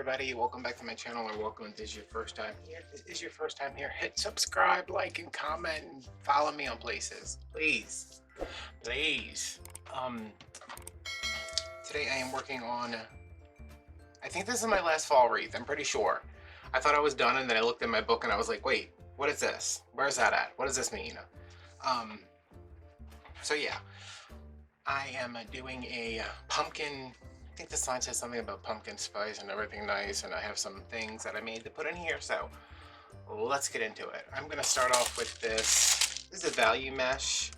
everybody, welcome back to my channel, or welcome if this is your first time here. If this is your first time here, hit subscribe, like, and comment, and follow me on places. Please. Please. Today I am working on, I think this is my last fall wreath, I'm pretty sure. I thought I was done, and then I looked in my book and I was like, wait, what is this? Where's that at? What does this mean? So yeah, I am doing a pumpkin. I think the sign says something about pumpkin spice and everything nice, and I have some things that I made to put in here, so let's get into it. I'm gonna start off with this. This is a value mesh.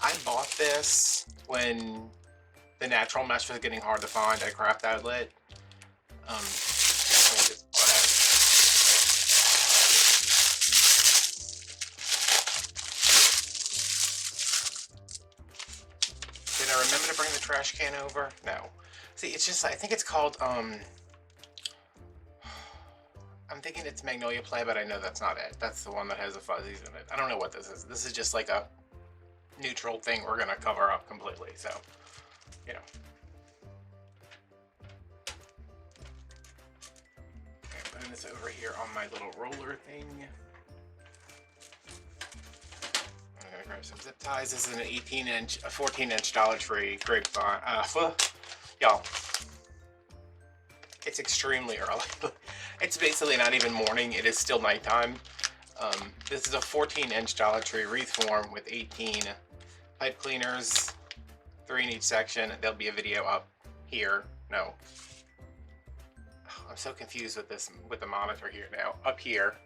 I bought this when the natural mesh was getting hard to find at Craft Outlet. Let me just pull it out. Did I remember to bring the trash can over? No. See, it's just, I think it's called, I'm thinking it's Magnolia Play, but I know that's not it. That's the one that has the fuzzies in it. I don't know what this is. This is just like a neutral thing we're gonna cover up completely, so, you know. Okay, I'm putting this over here on my little roller thing. I'm gonna grab some zip ties. This is an 18-inch, a 14-inch Dollar Tree grapevine. Y'all, it's extremely early. It's basically not even morning, it is still nighttime. This is a 14-inch Dollar Tree wreath form with 18 pipe cleaners, 3 in each section. There'll be a video up here. No. I'm so confused with this, with the monitor here now. Up here.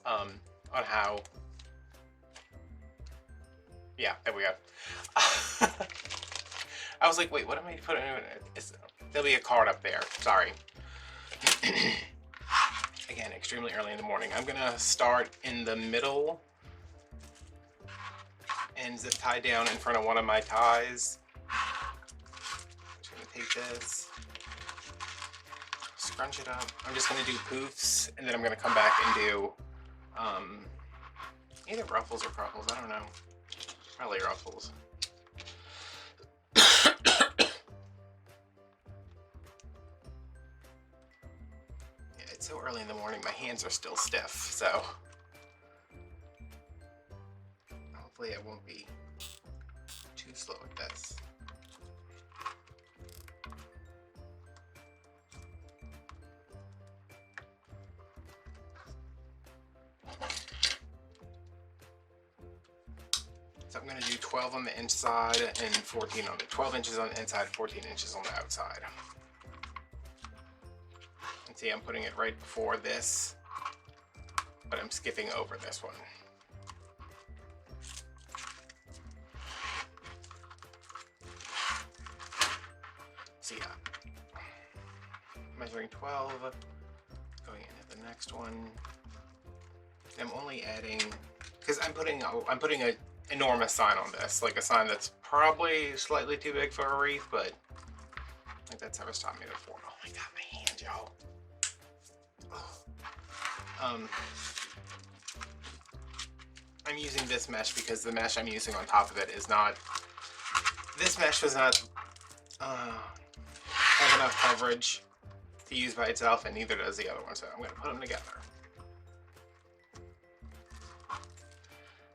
On how... Yeah, there we go. I was like, wait, what am I putting in it? There'll be a card up there. Sorry. Again, extremely early in the morning. I'm gonna start in the middle and zip tie down in front of one of my ties. I'm just gonna take this, scrunch it up. I'm just gonna do poofs, and then I'm gonna come back and do either Ruffles or Ruffles. I don't know. Probably Ruffles. It's so early in the morning, my hands are still stiff, so hopefully I won't be too slow with this. So I'm going to do 12 on the inside and 14 on the 12 inches on the inside, 14 inches on the outside. And see, I'm putting it right before this, but I'm skipping over this one. So yeah, measuring 12, going into the next one. I'm only adding, because I'm putting a enormous sign on this, like a sign that's probably slightly too big for a wreath, but like that's how it's taught me before. Oh my god, my hand, y'all. I'm using this mesh because the mesh I'm using on top of it is not, this mesh does not have enough coverage to use by itself, and neither does the other one, so I'm going to put them together.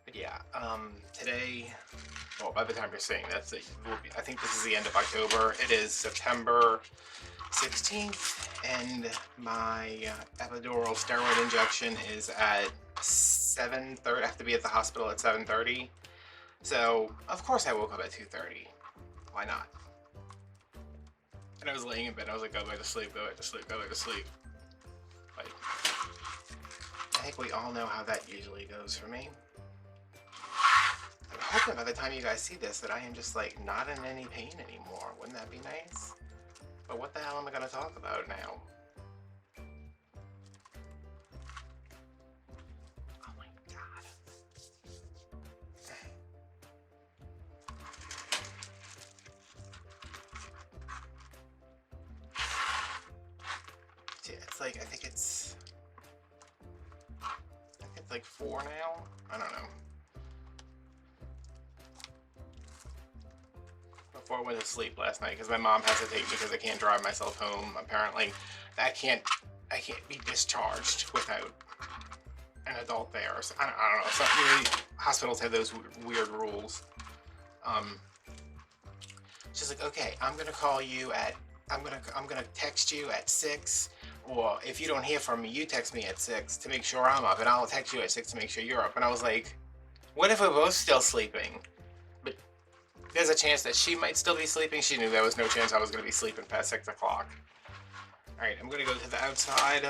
But yeah, today, well, by the time you're seeing this, I think this is the end of October. It is September 16th, and my epidural steroid injection is at 7:30. I have to be at the hospital at 7:30. So, of course I woke up at 2:30. Why not? And I was laying in bed, I was like, go back to sleep, go back to sleep, go back to sleep. Like, I think we all know how that usually goes for me. I'm hoping by the time you guys see this that I am just like not in any pain anymore. Wouldn't that be nice? But what the hell am I gonna talk about now? Oh my god. Yeah, it's like, I think it's like 4 now? I don't know. before I went to sleep last night because my mom has to take me because I can't drive myself home. Apparently, I can't be discharged without an adult there. So, I don't know. Some, you know, hospitals have those weird rules. She's like, okay, I'm gonna call you at, I'm gonna text you at 6, or if you don't hear from me, you text me at 6 to make sure I'm up, and I'll text you at 6 to make sure you're up. And I was like, what if we're both still sleeping? But there's a chance that she might still be sleeping. She knew there was no chance I was gonna be sleeping past 6 o'clock. All right, I'm gonna go to the outside,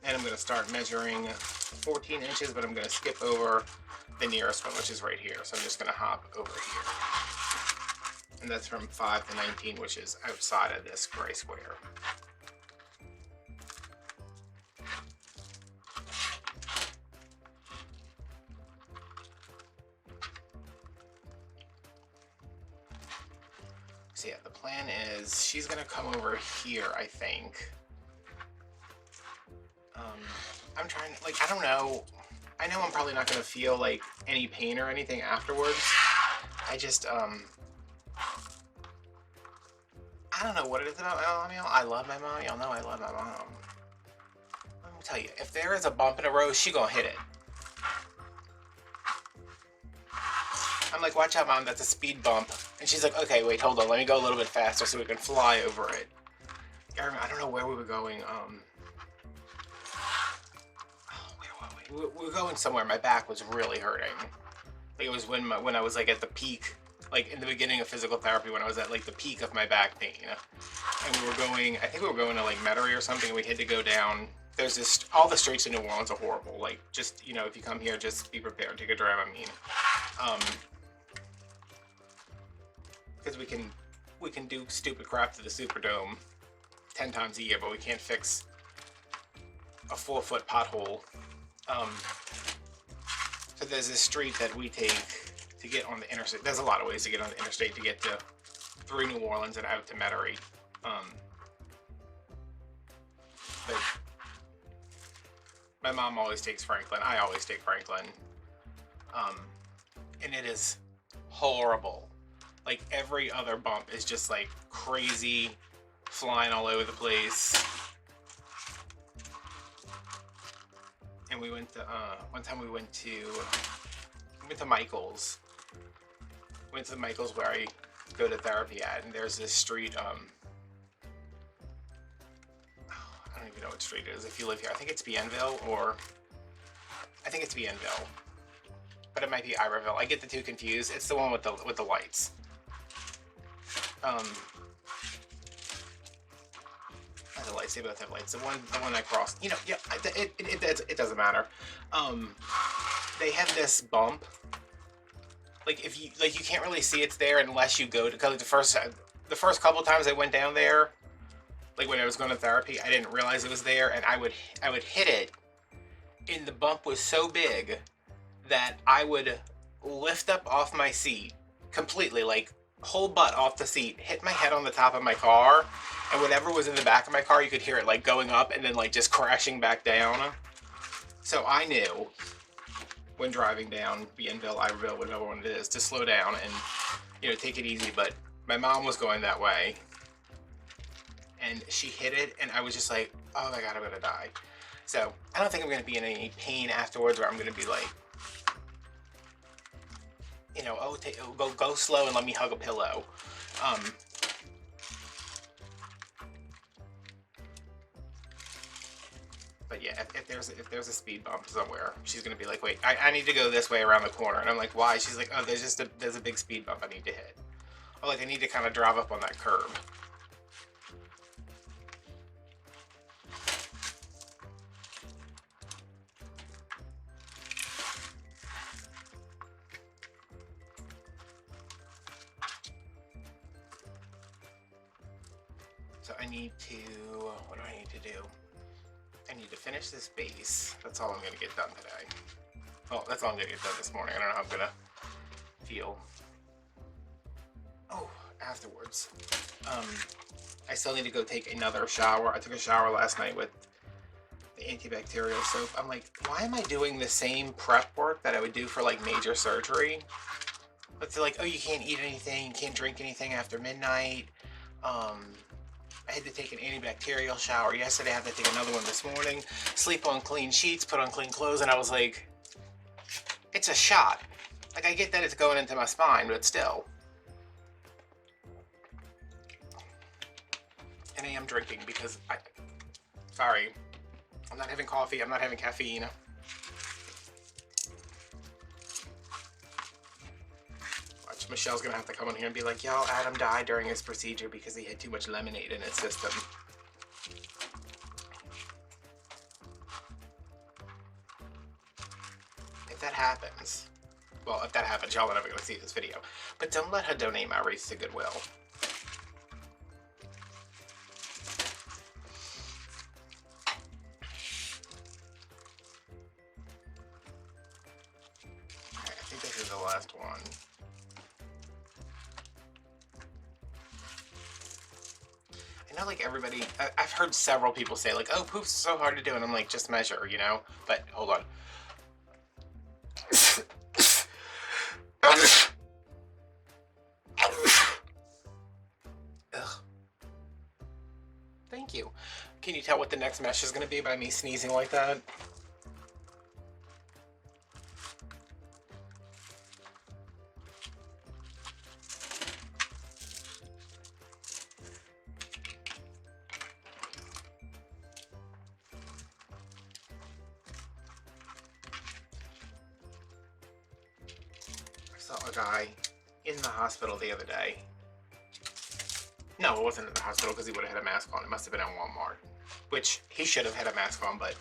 and I'm gonna start measuring 14 inches, but I'm gonna skip over the nearest one, which is right here. So I'm just gonna hop over here. And that's from 5 to 19, which is outside of this gray square. So yeah, the plan is she's gonna come over here, I think. I'm trying to, like, I don't know. I know I'm probably not gonna feel like any pain or anything afterwards. I just, I don't know what it is about my mom. I love my mom. Y'all know I love my mom. Let me tell you, if there is a bump in the road, she gonna hit it. I'm like, watch out, Mom, that's a speed bump. And she's like, okay, wait, hold on, let me go a little bit faster so we can fly over it. I don't know where we were going. Where were we? We were going somewhere. My back was really hurting. Like, it was when I was like at the peak. Like in the beginning of physical therapy when I was at like the peak of my back pain, and we were going, I think we were going to like Metairie or something, and we had to go down, there's this, all the streets in New Orleans are horrible, like just, you know, if you come here, just be prepared to get Dramamine, because we can do stupid crap to the Superdome 10 times a year, but we can't fix a 4-foot pothole. So there's this street that we take to get on the interstate. There's a lot of ways to get on the interstate to get to through New Orleans and out to Metairie. But my mom always takes Franklin. I always take Franklin. And it is horrible. Like every other bump is just like crazy, flying all over the place. And we went to, one time we went to Michael's. Went to Michael's where I go to therapy at, and there's this street, I don't even know what street it is if you live here. I think it's Bienville, or I think it's Bienville, but it might be Iberville. I get the two confused. It's the one with the lights. Not the lights, they both have lights. The one I crossed, you know, yeah, it doesn't matter. They have this bump. Like if you can't really see it's there unless you go to, because the first couple times I went down there, like when I was going to therapy, I didn't realize it was there, and I would hit it, and the bump was so big that I would lift up off my seat completely, like whole butt off the seat, hit my head on the top of my car, and whatever was in the back of my car, you could hear it like going up and then like just crashing back down. So I knew when driving down Bienville, Iberville, whatever one it is, to slow down and, you know, take it easy. But my mom was going that way, and she hit it, and I was just like, oh my God, I'm gonna die. So I don't think I'm gonna be in any pain afterwards, where I'm gonna be like, you know, oh, go slow and let me hug a pillow. But yeah, if there's a speed bump somewhere, she's gonna be like, wait, I need to go this way around the corner, and I'm like, why? She's like, oh, there's a big speed bump I need to hit. Or like I need to kind of drive up on that curb. So I need to, what do I need to do? I need to finish this base. That's all I'm going to get done today. Well, that's all I'm going to get done this morning. I don't know how I'm going to feel. Oh, afterwards. I still need to go take another shower. I took a shower last night with the antibacterial soap. I'm like, why am I doing the same prep work that I would do for like major surgery? But they're like, oh, you can't eat anything, you can't drink anything after midnight. I had to take an antibacterial shower yesterday. I had to take another one this morning. Sleep on clean sheets, put on clean clothes, and I was like, it's a shot. Like, I get that it's going into my spine, but still. And I am drinking because sorry, I'm not having coffee, I'm not having caffeine. Watch, Michelle's gonna have to come in here and be like, yo, Adam died during his procedure because he had too much lemonade in his system. If that happens, well, if that happens, y'all are never gonna see this video. But don't let her donate my Wreath to Goodwill. I think this is the last one. I know, like, everybody, I've heard several people say, like, oh, Poofs is so hard to do, and I'm like, just measure, you know? But, hold on. Ugh. Thank you. Can you tell what the next mesh is going to be by me sneezing like that? I saw a guy in the hospital the other day. No, it wasn't in the hospital because he would have had a mask on. It must have been at Walmart, which he should have had a mask on, but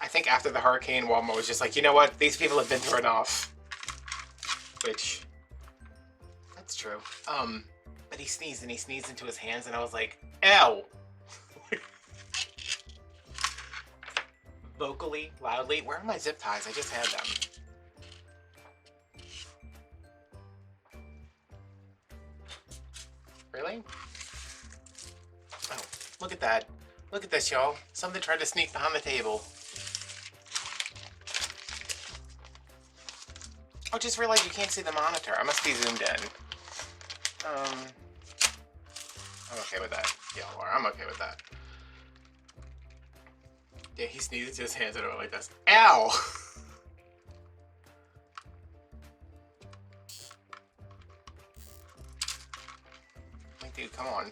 I think after the hurricane, Walmart was just like, you know what? These people have been through enough. Which, that's true. But he sneezed and he sneezed into his hands and I was like, ow! Vocally, loudly. Where are my zip ties? I just had them. Really? Oh, look at that. Look at this, y'all. Something tried to sneak behind the table. Oh, just realized you can't see the monitor. I must be zoomed in. I'm okay with that. Y'all are. I'm okay with that. Yeah, he sneezed into his hands and I went like this. Ow! Like, dude, come on.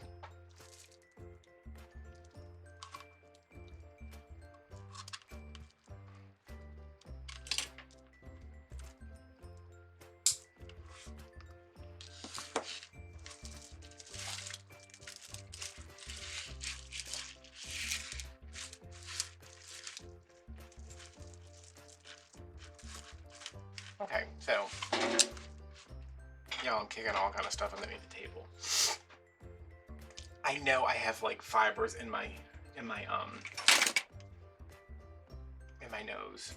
Okay, so y'all, I'm kicking all kind of stuff underneath the table. I know I have like fibers in my nose.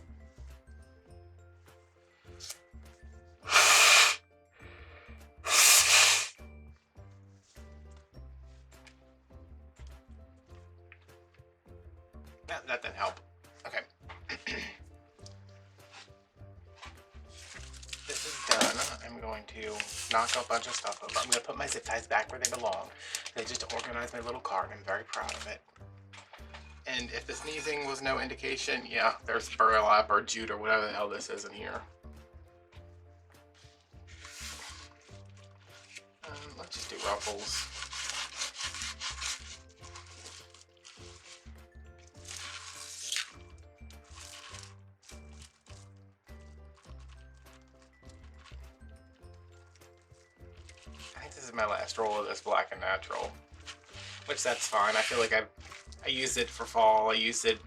That didn't help. Okay. This is done. I'm going to knock a bunch of stuff over. I'm going to put my zip ties back where they belong. They just organized my little card. I'm very proud of it. And if the sneezing was no indication, yeah, there's burlap or jute or whatever the hell this is in here. Let's just do Ruffles. I think this is my last roll of this Black and Natural, which that's fine. I feel like I used it for fall. I used it,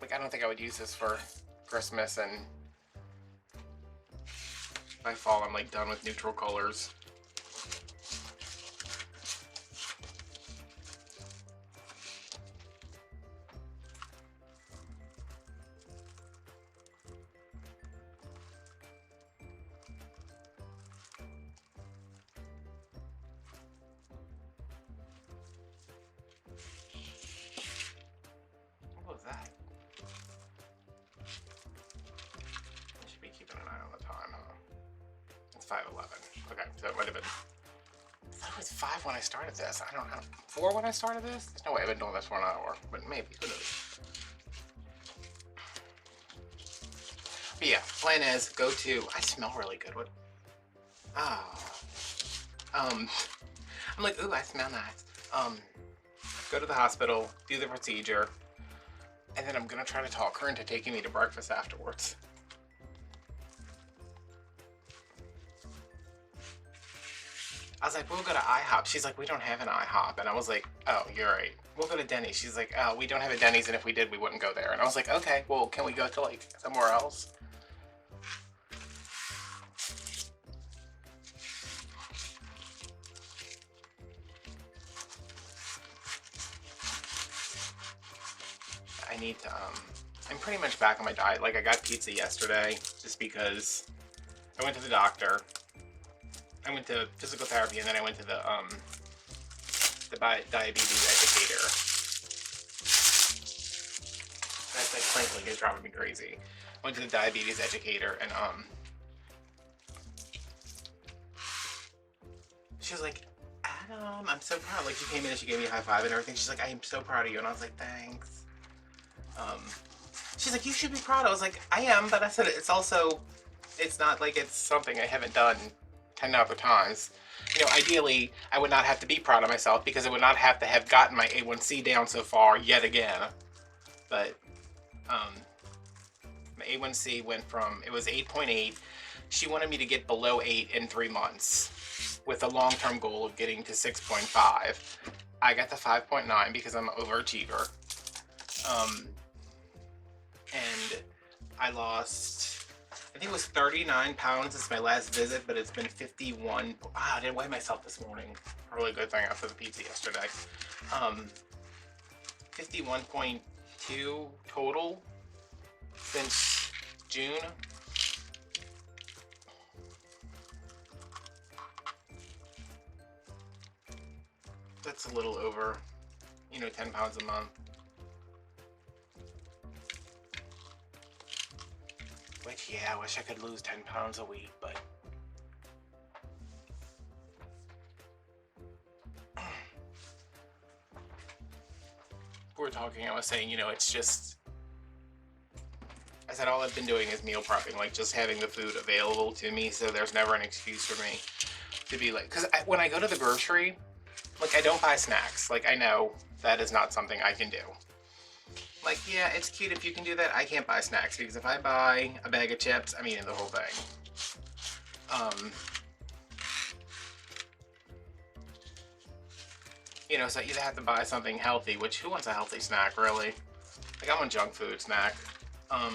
like I don't think I would use this for Christmas, and by fall I'm like done with neutral colors. What was that? 5 when I started this. I don't know. 4 when I started this? There's no way I've been doing this for an hour, but maybe. Who knows? But yeah, plan is go to. I smell really good. What? Oh. I'm like, ooh, I smell nice. Go to the hospital, do the procedure, and then I'm gonna try to talk her into taking me to breakfast afterwards. I was like, we'll go to IHOP. She's like, we don't have an IHOP. And I was like, oh, you're right. We'll go to Denny's. She's like, oh, we don't have a Denny's, and if we did, we wouldn't go there. And I was like, okay, well, can we go to, like, somewhere else? I need to, I'm pretty much back on my diet. Like, I got pizza yesterday just because I went to the doctor. I went to physical therapy, and then I went to the diabetes educator. That's like frankly is driving me crazy. I went to the diabetes educator, and she was like, Adam, I'm so proud. Like, she came in and she gave me a high five and everything. She's like, I am so proud of you. And I was like, thanks. She's like, you should be proud. I was like, I am, but I said it's also, it's not like it's something I haven't done 10 other times. You know, ideally, I would not have to be proud of myself because I would not have to have gotten my A1C down so far yet again. But, my A1C went from, it was 8.8. She wanted me to get below 8 in 3 months with a long-term goal of getting to 6.5. I got to 5.9 because I'm an overachiever. And I lost, I think it was 39 pounds since my last visit, but it's been 51. I didn't weigh myself this morning. Really good thing after the pizza yesterday. 51.2 total since June. That's a little over, 10 pounds a month. Which, yeah, I wish I could lose 10 pounds a week, but... we were talking, I was saying, it's just... I said all I've been doing is meal prepping, like just having the food available to me, so there's never an excuse for me to be like... Because when I go to the grocery, like, I don't buy snacks. Like, I know that is not something I can do. Like, yeah, it's cute if you can do that. I can't buy snacks because if I buy a bag of chips, I'm eating the whole thing. So I either have to buy something healthy, which who wants a healthy snack, really? Like, I want junk food snack. I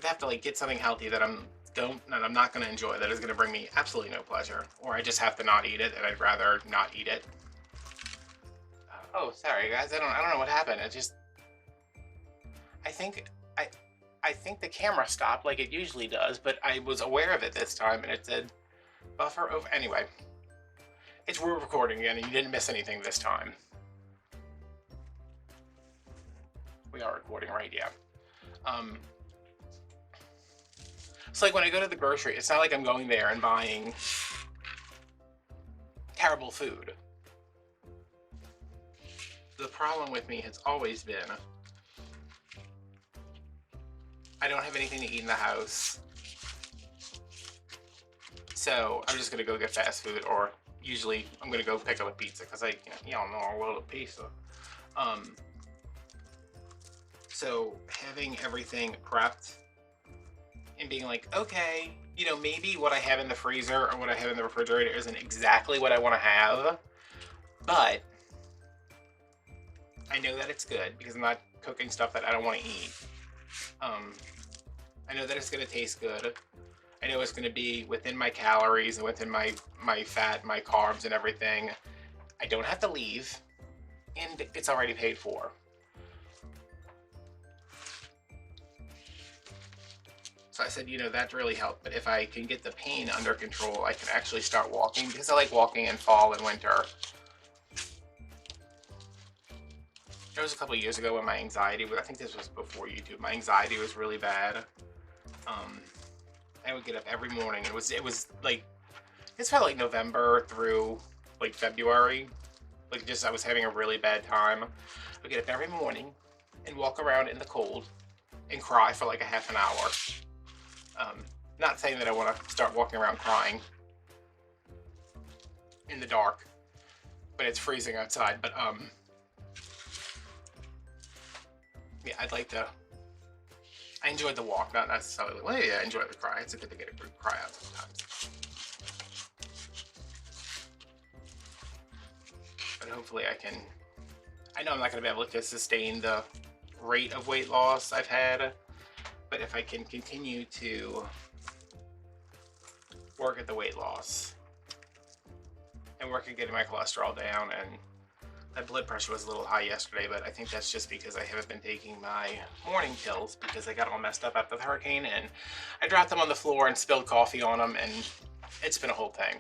have to, like, get something healthy that I'm not going to enjoy, that is going to bring me absolutely no pleasure. Or I just have to not eat it, and I'd rather not eat it. Oh, sorry, guys. I don't know what happened. It just... I think the camera stopped like it usually does, but I was aware of it this time, and it said buffer over. Anyway, we're recording again, and you didn't miss anything this time. We are recording, right? Yeah. So like when I go to the grocery, it's not like I'm going there and buying terrible food. The problem with me has always been I don't have anything to eat in the house, so I'm just gonna go get fast food, or usually I'm gonna go pick up a pizza because y'all know I love a pizza. So having everything prepped and being like, okay, maybe what I have in the freezer or what I have in the refrigerator isn't exactly what I want to have, but I know that it's good because I'm not cooking stuff that I don't want to eat. I know that it's going to taste good. I know it's going to be within my calories and within my fat, my carbs and everything. I don't have to leave, and it's already paid for. So I said, that really helped. But if I can get the pain under control, I can actually start walking, because I like walking in fall and winter. There was a couple years ago when my anxiety was, I think this was before YouTube, my anxiety was really bad. I would get up every morning. It was like, it's probably like November through like February. Like just I was having a really bad time. I get up every morning and walk around in the cold and cry for like a half an hour. Not saying that I want to start walking around crying in the dark when it's freezing outside, but yeah, I'd like to. I enjoyed the walk, not necessarily. Well, yeah, I enjoyed the cry. It's good to get a good cry out sometimes. But hopefully I can. I know I'm not going to be able to sustain the rate of weight loss I've had, but if I can continue to work at the weight loss and work at getting my cholesterol down, and my blood pressure was a little high yesterday, but I think that's just because I haven't been taking my morning pills because I got all messed up after the hurricane and I dropped them on the floor and spilled coffee on them, and it's been a whole thing.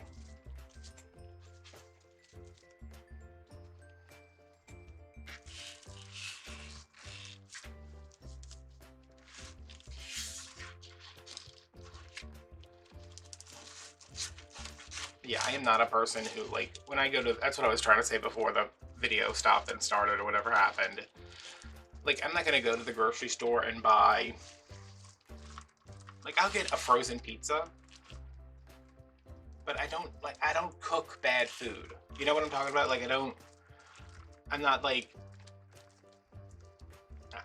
Yeah, I am not a person who, like, when I go to, that's what I was trying to say before the video stopped and started or whatever happened. Like, I'm not going to go to the grocery store and buy, like, I'll get a frozen pizza, but I don't cook bad food. You know what I'm talking about? Like, I'm not like,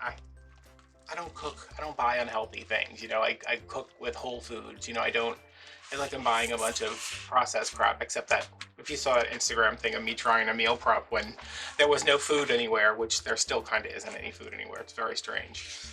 I don't cook, I don't buy unhealthy things, you know, I cook with whole foods, you know, it's like I'm buying a bunch of processed crap, except that if you saw an Instagram thing of me trying a meal prep when there was no food anywhere, which there still kind of isn't any food anywhere, it's very strange.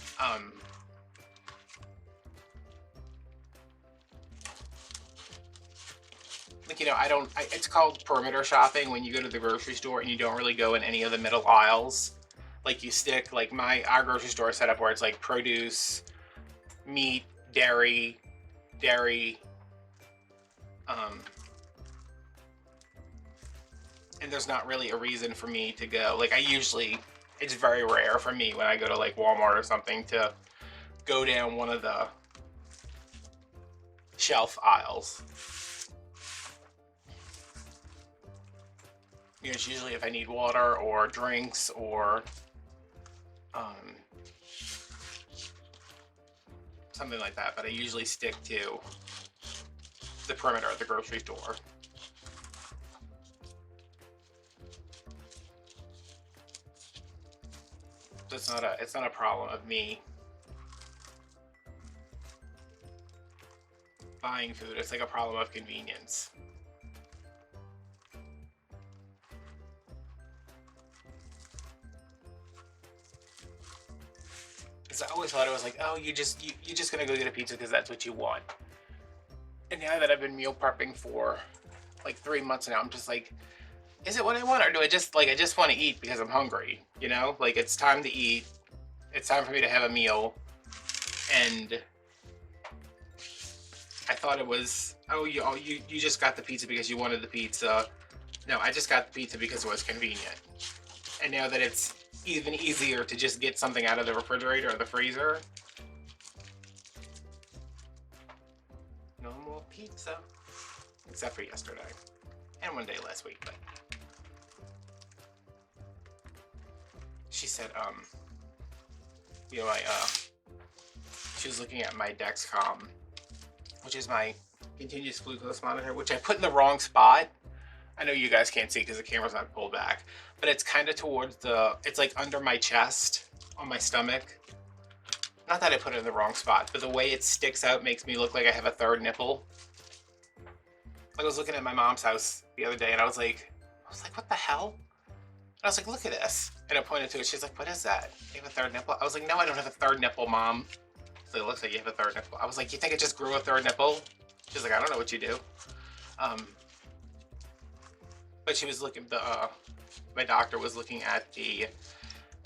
Like, you know, it's called perimeter shopping when you go to the grocery store and you don't really go in any of the middle aisles. Like you stick, like our grocery store is set up where it's like produce, meat, dairy, and there's not really a reason for me to go. Like it's very rare for me when I go to like Walmart or something to go down one of the shelf aisles. You know, it's usually if I need water or drinks or something like that, but I usually stick to the perimeter of the grocery store. So it's not a problem of me buying food. It's like a problem of convenience. Because I always thought it was like, oh, you're just gonna go get a pizza because that's what you want. And now that I've been meal prepping for like 3 months now, I'm just like, is it what I want, or do I just want to eat because I'm hungry? You know, like it's time to eat. It's time for me to have a meal. And I thought it was, oh, you just got the pizza because you wanted the pizza. No, I just got the pizza because it was convenient. And now that it's even easier to just get something out of the refrigerator or the freezer, no more pizza. Except for yesterday. And one day last week, but she said, you know, she was looking at my Dexcom, which is my continuous glucose monitor, which I put in the wrong spot. I know you guys can't see because the camera's not pulled back, but it's kind of towards it's like under my chest, on my stomach. Not that I put it in the wrong spot, but the way it sticks out makes me look like I have a third nipple. I was looking at my mom's house the other day and I was like, what the hell? And I was like, look at this. And I pointed to it. She's like, what is that? You have a third nipple? I was like, no, I don't have a third nipple, Mom. So it looks like you have a third nipple. I was like, you think it just grew a third nipple? She's like, I don't know what you do. But she was looking, my doctor was looking at the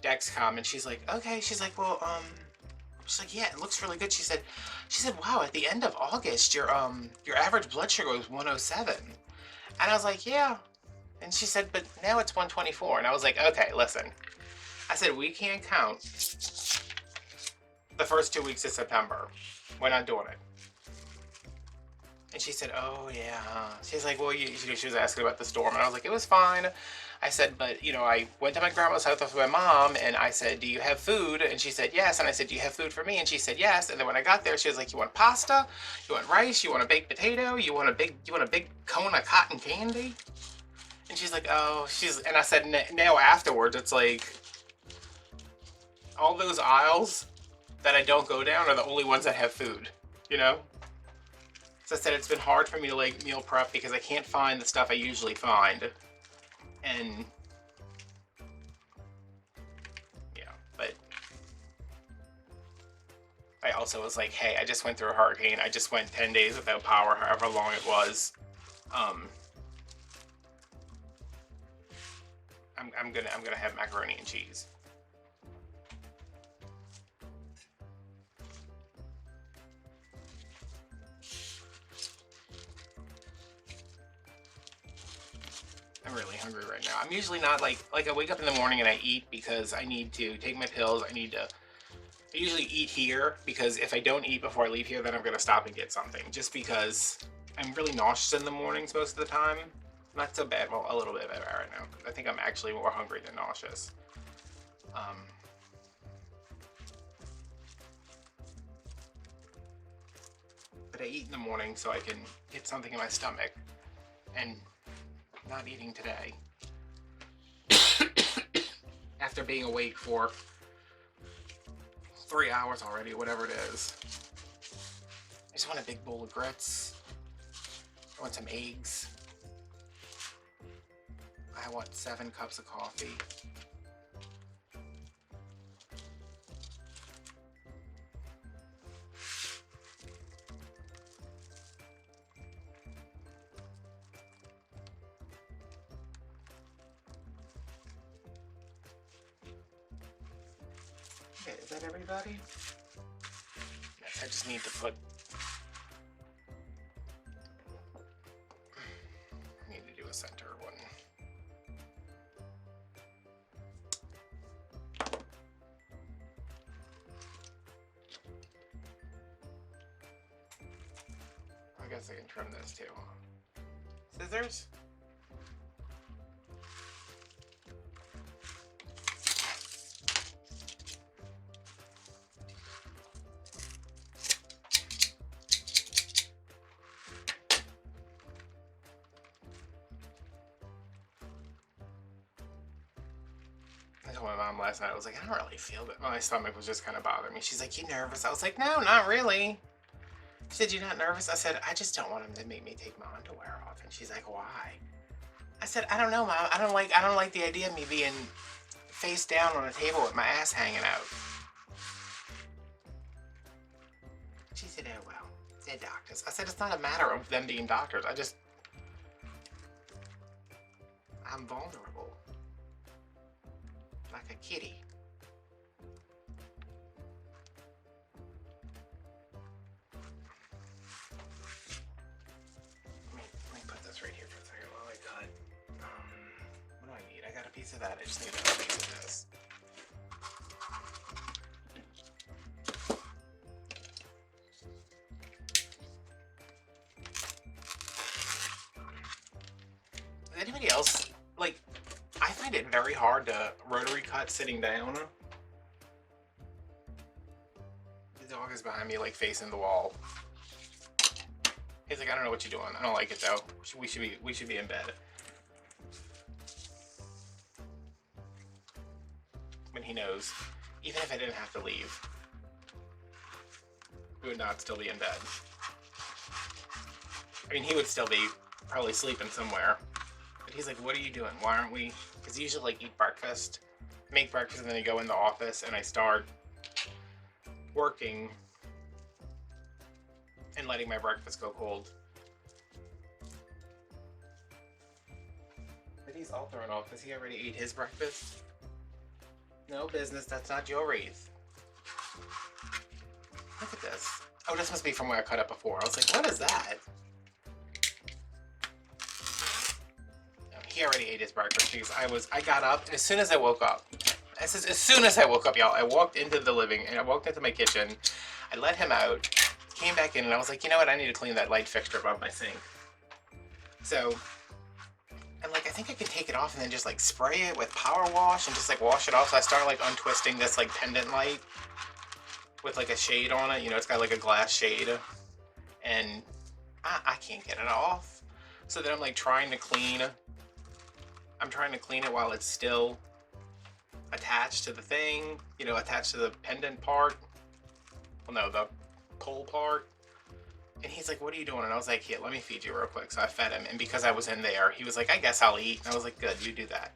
Dexcom and she's like, okay. She's like, well, she's like, yeah, it looks really good. She said, wow, at the end of August, your average blood sugar was 107. And I was like, yeah. And she said, but now it's 124. And I was like, okay, listen. I said, we can't count the first 2 weeks of September. We're not doing it. And she said, oh yeah. She's like, well, she was asking about the storm. And I was like, it was fine. I said, but, you know, I went to my grandma's house with my mom, and I said, do you have food? And she said, yes. And I said, do you have food for me? And she said, yes. And then when I got there, she was like, you want pasta? You want rice? You want a baked potato? You want a big cone of cotton candy? And she's like, oh, and I said, now afterwards, it's like, all those aisles that I don't go down are the only ones that have food, you know? So I said, it's been hard for me to like meal prep because I can't find the stuff I usually find. And yeah, but I also was like, hey, I just went through a hurricane. I just went 10 days without power, however long it was. I'm gonna have macaroni and cheese. I'm really hungry right now. I'm usually not like I wake up in the morning and I eat because I need to take my pills. I usually eat here because if I don't eat before I leave here, then I'm gonna stop and get something. Just because I'm really nauseous in the mornings most of the time. Not so bad. Well, a little bit better right now. I think I'm actually more hungry than nauseous. But I eat in the morning so I can get something in my stomach. And not eating today. After being awake for 3 hours already, whatever it is. I just want a big bowl of grits. I want some eggs. I want 7 cups of coffee. Okay, is that everybody? Yes, I just need to put... I need to do a center one. I guess I can trim this too. Scissors? I told my mom last night, I was like, I don't really feel good. My stomach was just kind of bothering me. She's like, you nervous? I was like, no, not really. She said, you're not nervous? I said, I just don't want him to make me take my underwear off. And she's like, why? I said, I don't know, Mom. I don't like the idea of me being face down on a table with my ass hanging out. She said, oh, well, they're doctors. I said, it's not a matter of them being doctors. I'm vulnerable. Like a kitty. Let me put this right here for a second while I cut. What do I need? I got a piece of that. I just need another piece of this. Is anybody else, like, I find it very hard to rotary cut sitting down. The dog is behind me, like, facing the wall. He's like, I don't know what you're doing. I don't like it, though. We should be in bed. But he knows, even if I didn't have to leave, we would not still be in bed. I mean, he would still be probably sleeping somewhere. But he's like, what are you doing? Why aren't we? Because he usually like eat breakfast, make breakfast, and then I go in the office and I start working and letting my breakfast go cold. But he's all thrown off because he already ate his breakfast. No business, that's not your Wreath. Look at this. Oh, this must be from where I cut it before. I was like, what is that? He already ate his breakfast because I got up, and as soon as I woke up, as soon as I woke up, y'all, I walked into the living, and I walked into my kitchen, I let him out, came back in and I was like, you know what, I need to clean that light fixture above my sink. So I'm like, I think I can take it off and then just like spray it with power wash and just like wash it off. So I started like untwisting this like pendant light with like a shade on it. You know, it's got like a glass shade, and I can't get it off. So then I'm like trying to clean it while it's still attached to the thing, you know, attached to the pendant part. Well, no, the pole part. And he's like, what are you doing? And I was like, here, let me feed you real quick. So I fed him. And because I was in there, he was like, I guess I'll eat. And I was like, good, you do that.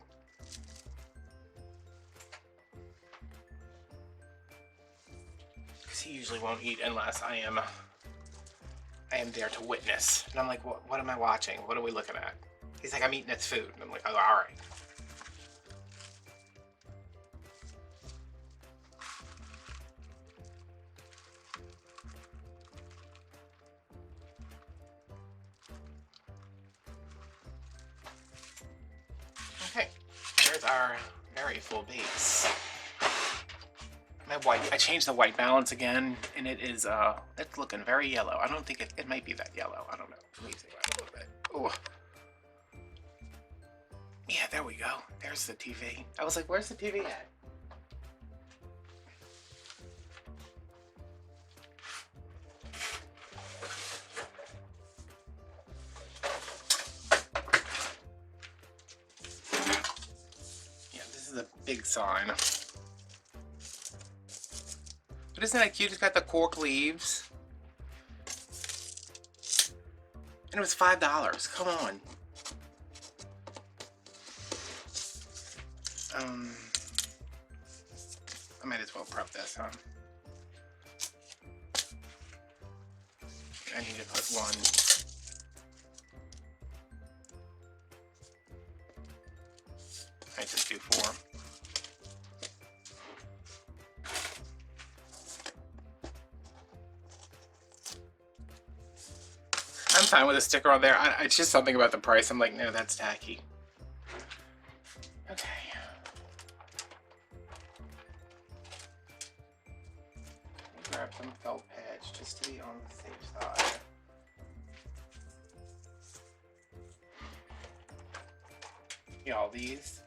Because he usually won't eat unless I am there to witness. And I'm like, what am I watching? What are we looking at? He's like, I'm eating its food. And I'm like, oh, all right. Okay, there's our very full base. My white, I changed the white balance again, and it is, it's looking very yellow. I don't think it might be that yellow. I don't know. Let me see a little bit. Oh. Yeah, there we go. There's the TV. I was like, where's the TV at? Yeah, this is a big sign. But isn't that cute? It's got the cork leaves. And it was $5. Come on. I might as well prep this, huh? I need to put one. I just do 4. I'm fine with a sticker on there. It's just something about the price. I'm like, no, that's tacky. Okay. Grab some felt pads just to be on the safe side. Yeah, all these.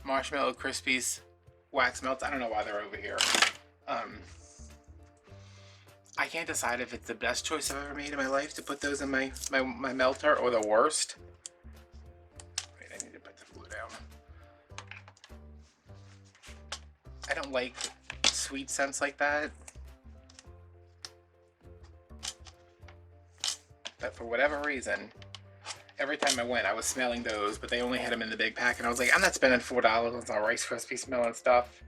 Marshmallow Crispies wax melts. I don't know why they're over here. I can't decide if it's the best choice I've ever made in my life to put those in my melter or the worst. Wait, I need to put the glue down. I don't like sweet scents like that. But for whatever reason, every time I went, I was smelling those, but they only had them in the big pack, and I was like, I'm not spending $4 on some Rice Krispie smelling stuff.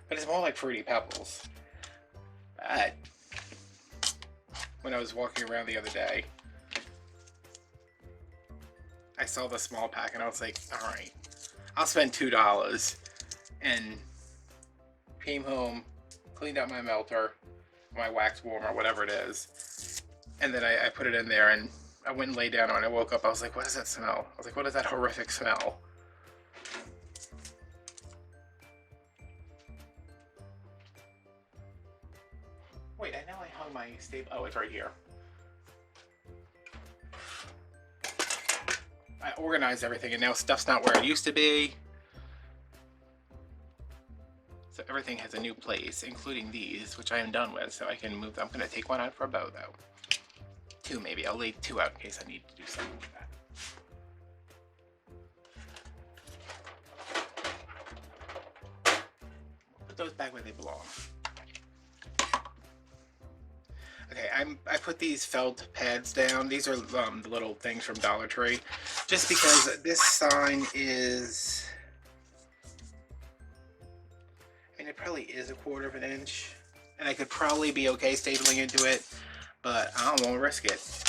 But it's more like Fruity Pebbles. But when I was walking around the other day, I saw the small pack, and I was like, all right, I'll spend $2. And came home, cleaned out my melter, my wax warmer, whatever it is, and then I put it in there, and I went and laid down on it. I woke up, I was like, what does that smell? I was like, what is that horrific smell? Wait, I know I hung my staple. Oh, it's right here. I organized everything, and now stuff's not where it used to be. So everything has a new place, including these, which I am done with, so I can move them. I'm going to take one out for a bow, though. 2 maybe. I'll leave 2 out in case I need to do something with that. Put those back where they belong. Okay, I put these felt pads down. These are the little things from Dollar Tree. Just because this sign is... I mean, it probably is 1/4 of an inch. And I could probably be okay stapling into it, but I don't want to risk it.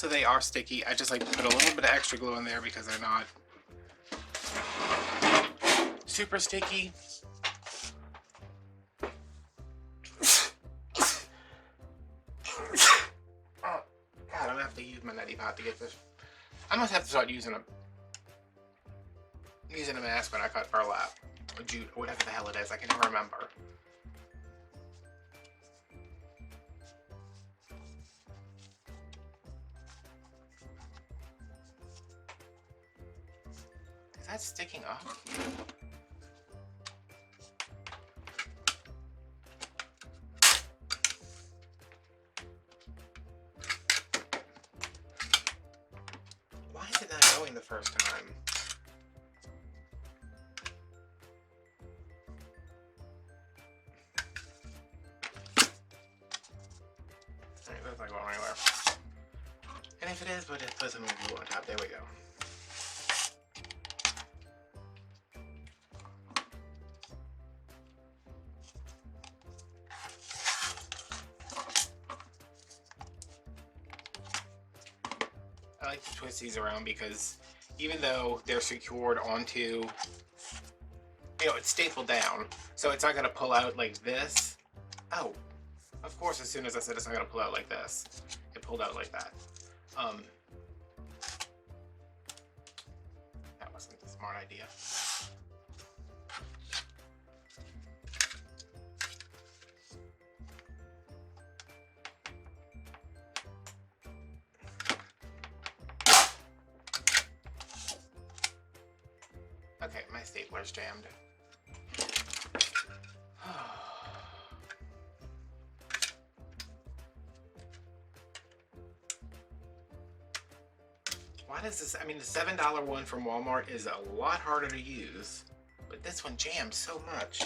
So they are sticky. I just like to put a little bit of extra glue in there because they're not super sticky. Oh, God, I'm gonna have to use my neti pot to get this. I must have to start using a mask when I cut burlap or jute or whatever the hell it is. I can never remember. Is that sticking up? Why is it not going the first time? Alright, that's not going anywhere. And if it is, we'll just put some glue on top. There we go. I like to twist these around because even though they're secured onto, you know, it's stapled down, so it's not going to pull out like this. Oh, of course, as soon as I said it's not going to pull out like this, it pulled out like that. That wasn't a smart idea. Okay, my stapler's jammed. Why does this, I mean, the $7 one from Walmart is a lot harder to use, but this one jams so much.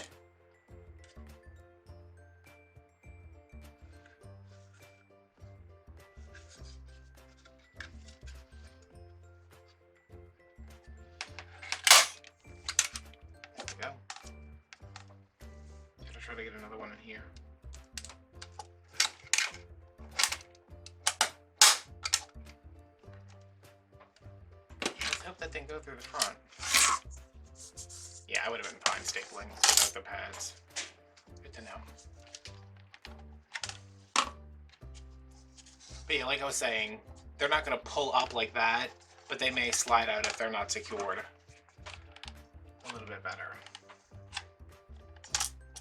Try to get another one in here. Let's hope that didn't go through the front. Yeah, I would have been fine stapling without the pads. Good to know. But yeah, like I was saying, they're not going to pull up like that, but they may slide out if they're not secured. A little bit better.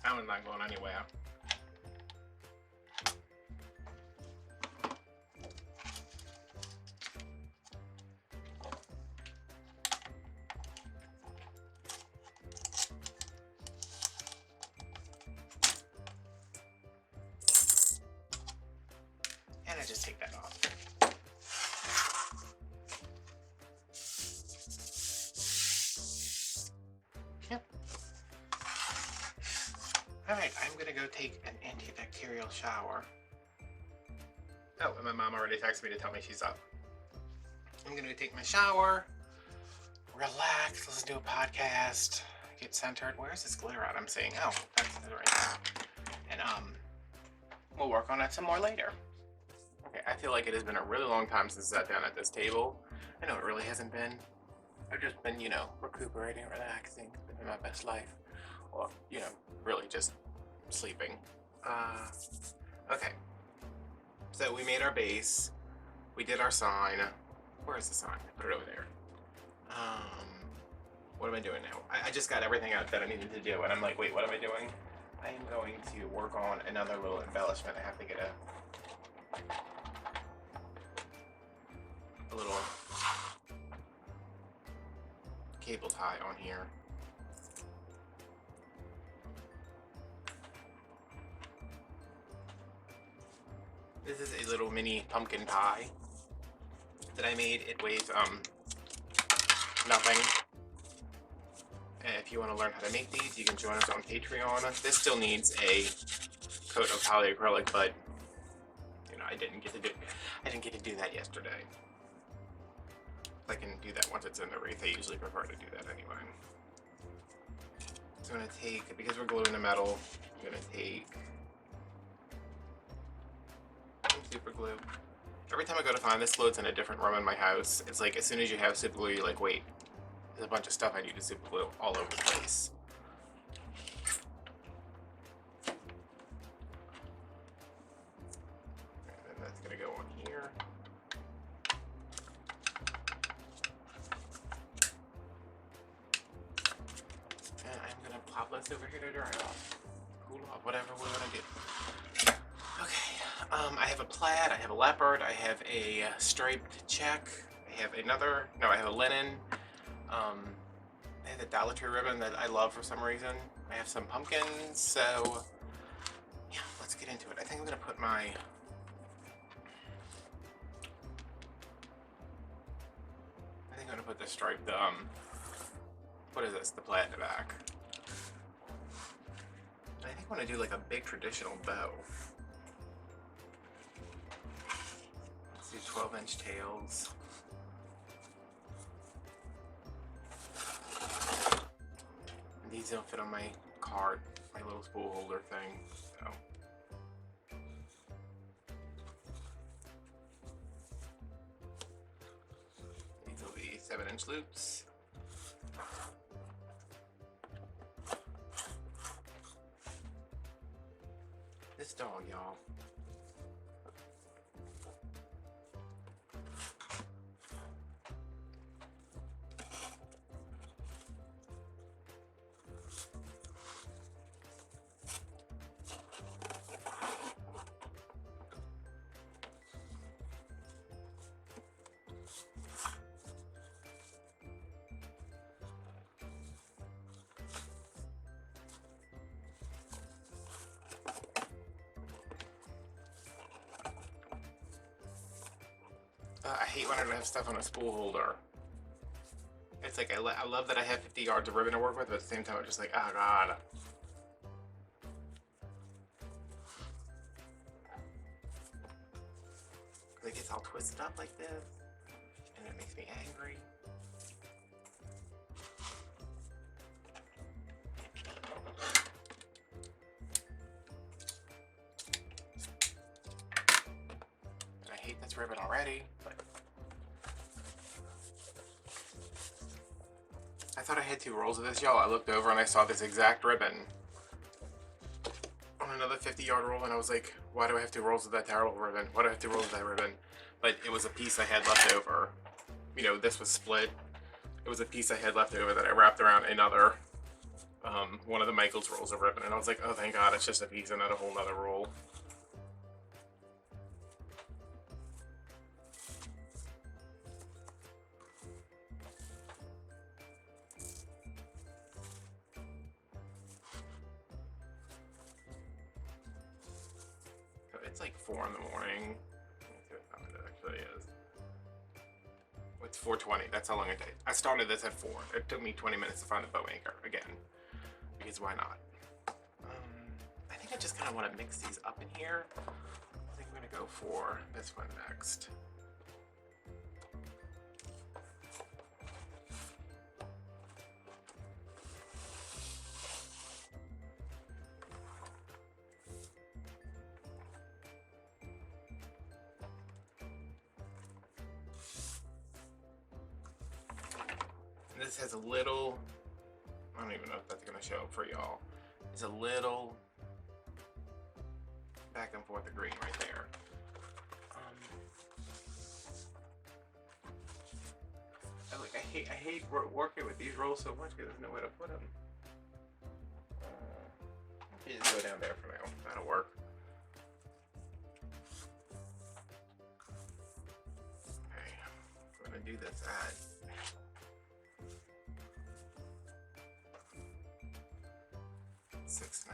That one's not going anywhere. And I just take that off. Yep. Alright, I'm gonna go take an antibacterial shower. Oh, and my mom already texted me to tell me she's up. I'm gonna go take my shower, relax, listen to a podcast, get centered. Where's this glitter at? I'm seeing, oh, that's it right now. And we'll work on it some more later. Okay, I feel like it has been a really long time since I sat down at this table. I know it really hasn't been. I've just been, you know, recuperating, relaxing, living my best life. Well, you know, really just sleeping. Okay. So we made our base. We did our sign. Where is the sign? I put it over there. What am I doing now? I just got everything out that I needed to do, and I'm like, wait, what am I doing? I am going to work on another little embellishment. I have to get a little cable tie on here. This is a little mini pumpkin pie that I made. It weighs nothing. And if you want to learn how to make these, you can join us on Patreon. This still needs a coat of polyacrylic, but you know, I didn't get to do that yesterday. I can do that once it's in the wreath. I usually prefer to do that anyway. So I'm gonna take, because we're gluing the metal, I'm gonna take some super glue Every time I go to find this glue, it's in a different room in my house. It's like as soon as you have super glue, you're like, wait, there's a bunch of stuff I need to super glue all over the place. And then that's gonna go on here. And I'm gonna pop this over here to dry off. Cool off, whatever we wanna do. Okay, I have a plaid, I have a leopard, I have a striped check, I have another, no, I have a linen, I have the Dollar Tree ribbon that I love for some reason. I have some pumpkins, so yeah, let's get into it. I think I'm gonna put my, the striped, what is this, the plaid in the back. I think I wanna do like a big traditional bow. Let's do 12-inch tails. And these don't fit on my card, my little spool holder thing, so. These will be 7-inch loops. This dog, y'all. I hate when I don't have stuff on a spool holder. It's like, I love that I have 50 yards of ribbon to work with, but at the same time, I'm just like, oh god. It gets all twisted up like this, and it makes me angry. And I hate this ribbon already, but I thought I had 2 rolls of this, y'all. I looked over and I saw this exact ribbon on another 50-yard roll, and I was like, why do I have 2 rolls of that terrible ribbon? Why do I have 2 rolls of that ribbon? But it was a piece I had left over. You know, this was split. It was a piece I had left over that I wrapped around another, one of the Michaels rolls of ribbon, and I was like, oh, thank God, it's just a piece and not a whole nother roll. It's like 4 in the morning. Let's see what time it actually is. It's 4:20. That's how long it takes. I started this at 4. It took me 20 minutes to find a bow anchor again. Because why not? I think I just kind of want to mix these up in here. I think I'm going to go for this one next. This has a little, I don't even know if that's going to show up for y'all. It's a little back and forth of green right there. I hate working with these rolls so much because there's no way to put them. You just go down there for now. That'll work. Okay, I'm going to do this at 6.5.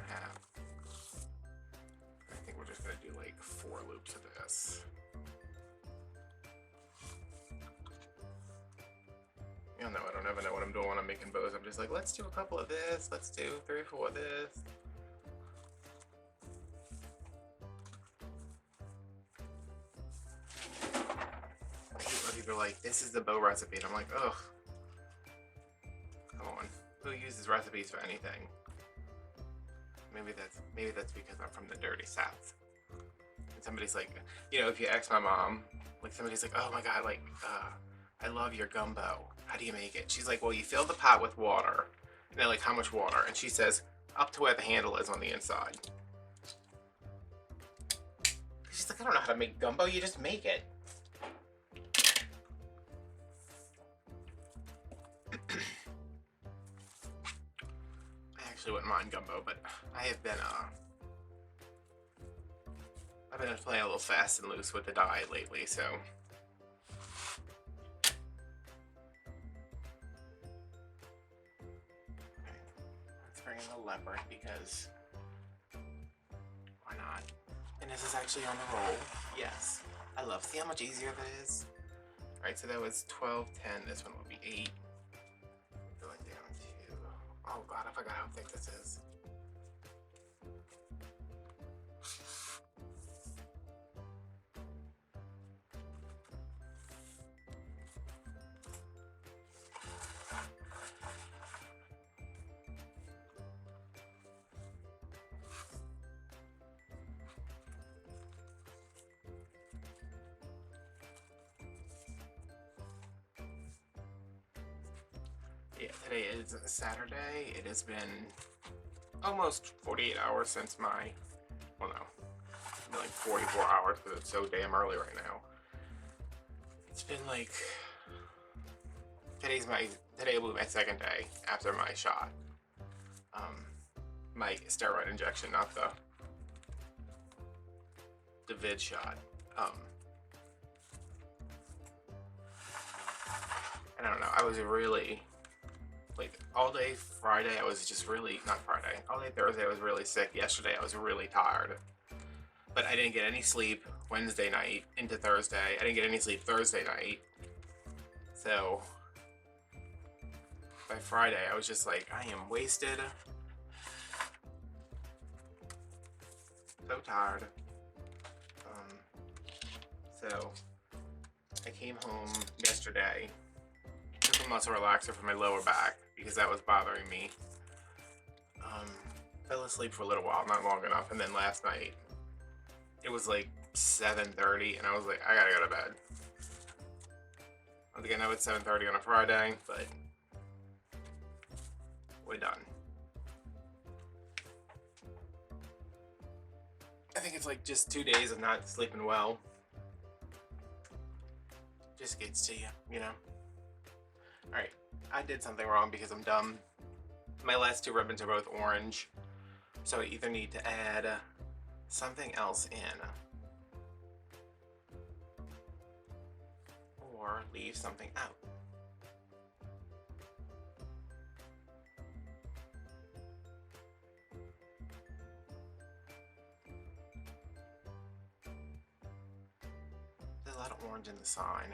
I think we're just gonna do like 4 loops of this. Y'all know I don't ever know what I'm doing when I'm making bows. I'm just like, let's do a couple of this, let's do 3 or 4 of this. I hate when people are like, this is the bow recipe, and I'm like, ugh. Come on, who uses recipes for anything? Maybe that's because I'm from the dirty South. somebody's like, you know, if you ask my mom, like somebody's like, oh my god, like, I love your gumbo. How do you make it? She's like, well, you fill the pot with water. And they're like, how much water? And she says, up to where the handle is on the inside. She's like, I don't know how to make gumbo. You just make it. I actually wouldn't mind gumbo, but I've been playing a little fast and loose with the diet lately, so. Let's bring in the leopard because why not? And this is actually on the roll. Yes. I love. See how much easier that is? Alright, so that was 12, 10. This one will be 8. Going down to. Oh god, I forgot how thick this is. Yeah, today is Saturday. It has been almost 48 hours since my, well no, like 44 hours because it's so damn early right now. It's been like, today will be my second day after my shot. My steroid injection, not the vid shot. I don't know, I was really, like, all day Friday, I was just really, not Friday, all day Thursday I was really sick. Yesterday I was really tired. But I didn't get any sleep Wednesday night into Thursday. I didn't get any sleep Thursday night. So, by Friday I was just like, I am wasted. So tired. So, I came home yesterday, took a muscle relaxer for my lower back because that was bothering me. Fell asleep for a little while, not long enough, and then last night it was like 7:30 and I was like, I gotta go to bed. I think I know it's 7:30 on a Friday, but we're done. I think it's like just 2 days of not sleeping well. Just gets to you, you know? Alright, I did something wrong because I'm dumb. My last 2 ribbons are both orange, so I either need to add something else in or leave something out. There's a lot of orange in the sign.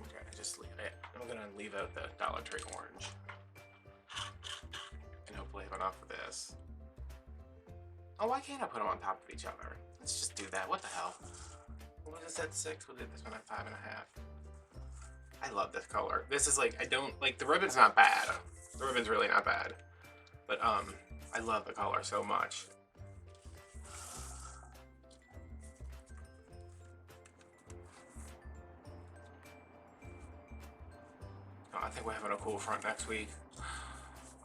Okay, just leave it. I'm gonna leave out the Dollar Tree orange. And hopefully have enough of this. Oh, why can't I put them on top of each other? Let's just do that. What the hell? What was this at 6? We'll do this one at 5.5. I love this color. This is like, I don't, like, the ribbon's not bad. The ribbon's really not bad. But, I love the color so much. Oh, I think we're having a cool front next week.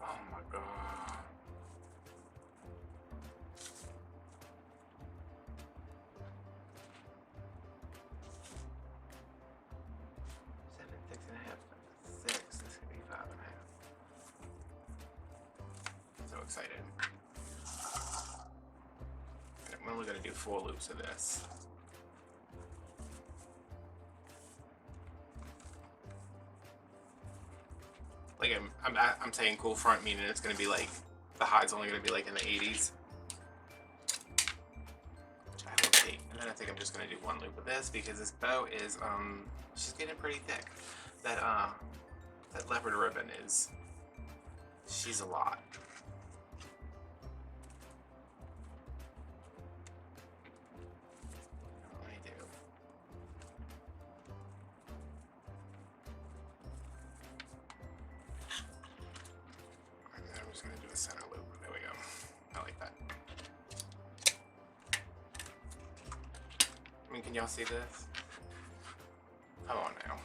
Oh my god. Excited. I'm only going to do 4 loops of this. Like I'm saying cool front, meaning it's going to be like the high's only going to be like in the 80s, which I will take. And then I think I'm just going to do 1 loop of this because this bow is she's getting pretty thick. That leopard ribbon is, she's a lot. Center loop. There we go. I like that. mean, can y'all see this? Come on now.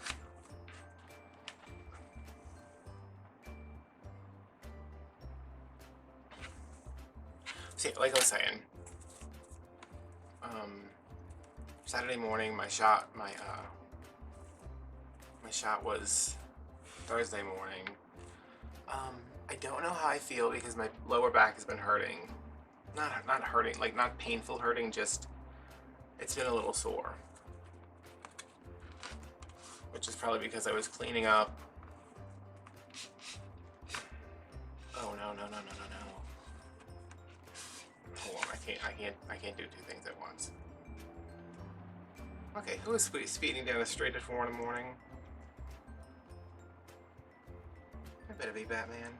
See, like I was saying, Saturday morning, my shot was Thursday morning. I don't know how I feel because my lower back has been hurting. Not hurting, like not painful hurting, just it's been a little sore. Which is probably because I was cleaning up. Oh no. Hold on, I can't do two things at once. Okay, who is speeding down the street at 4 in the morning? It better be Batman.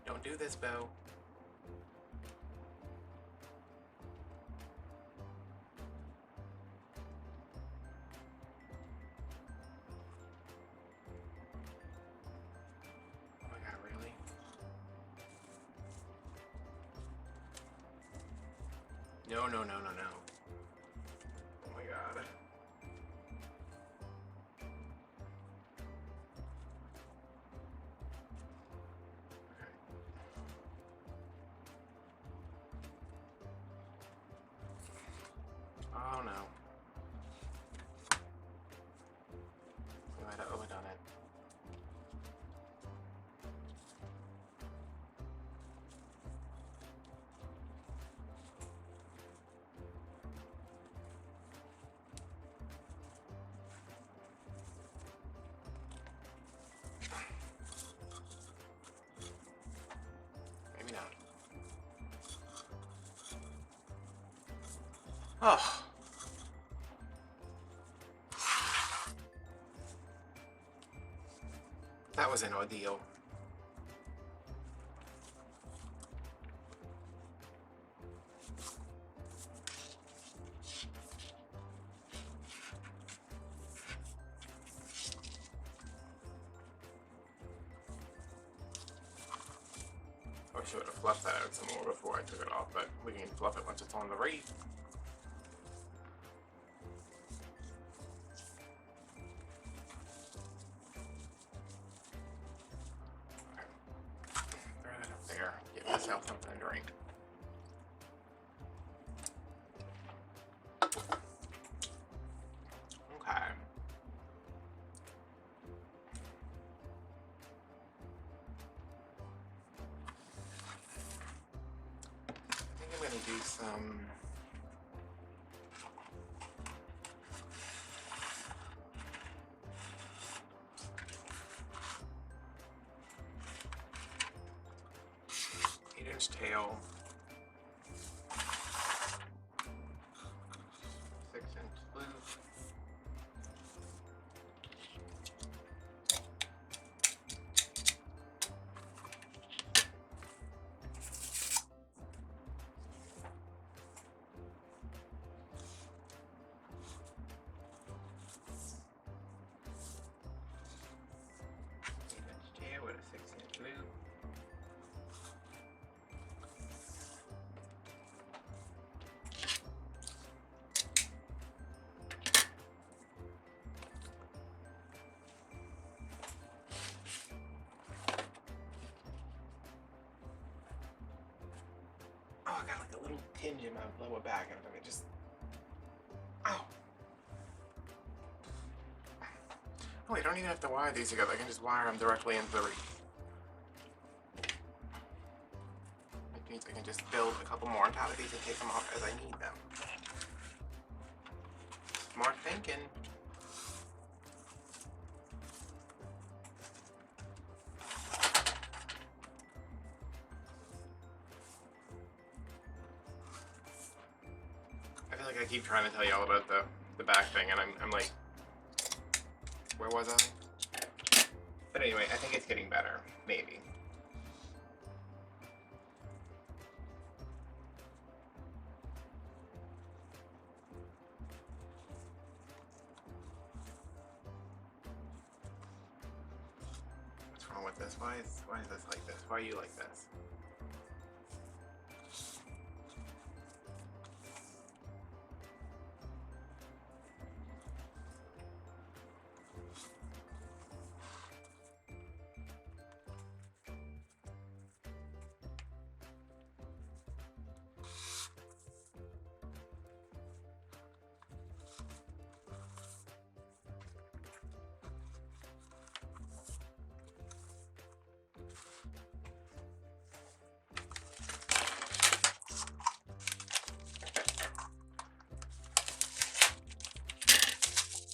Don't do this, Bo. Oh my god, really? No. Oh my god. Oh no. I might have overdone it. Maybe not. Oh. That was an ordeal. I should have fluffed that out some more before I took it off, but we can fluff it once it's on the Wreath. Throw that up there. Get myself something to drink. Okay. I think I'm gonna do some tail, 6-inch loop, tail with a 6-inch loop. Oh, I got like a little tinge in my lower back, and I just, ow. Oh, I don't even have to wire these together. I can just wire them directly into the Wreath. Which means I can just build a couple more on top of these and take them off as I need them. Smart thinking. I feel like I keep trying to tell you all about the back thing, and I'm like, where was I? But anyway, I think it's getting better. Maybe. What's wrong with this? Why is this like this? Why are you like this?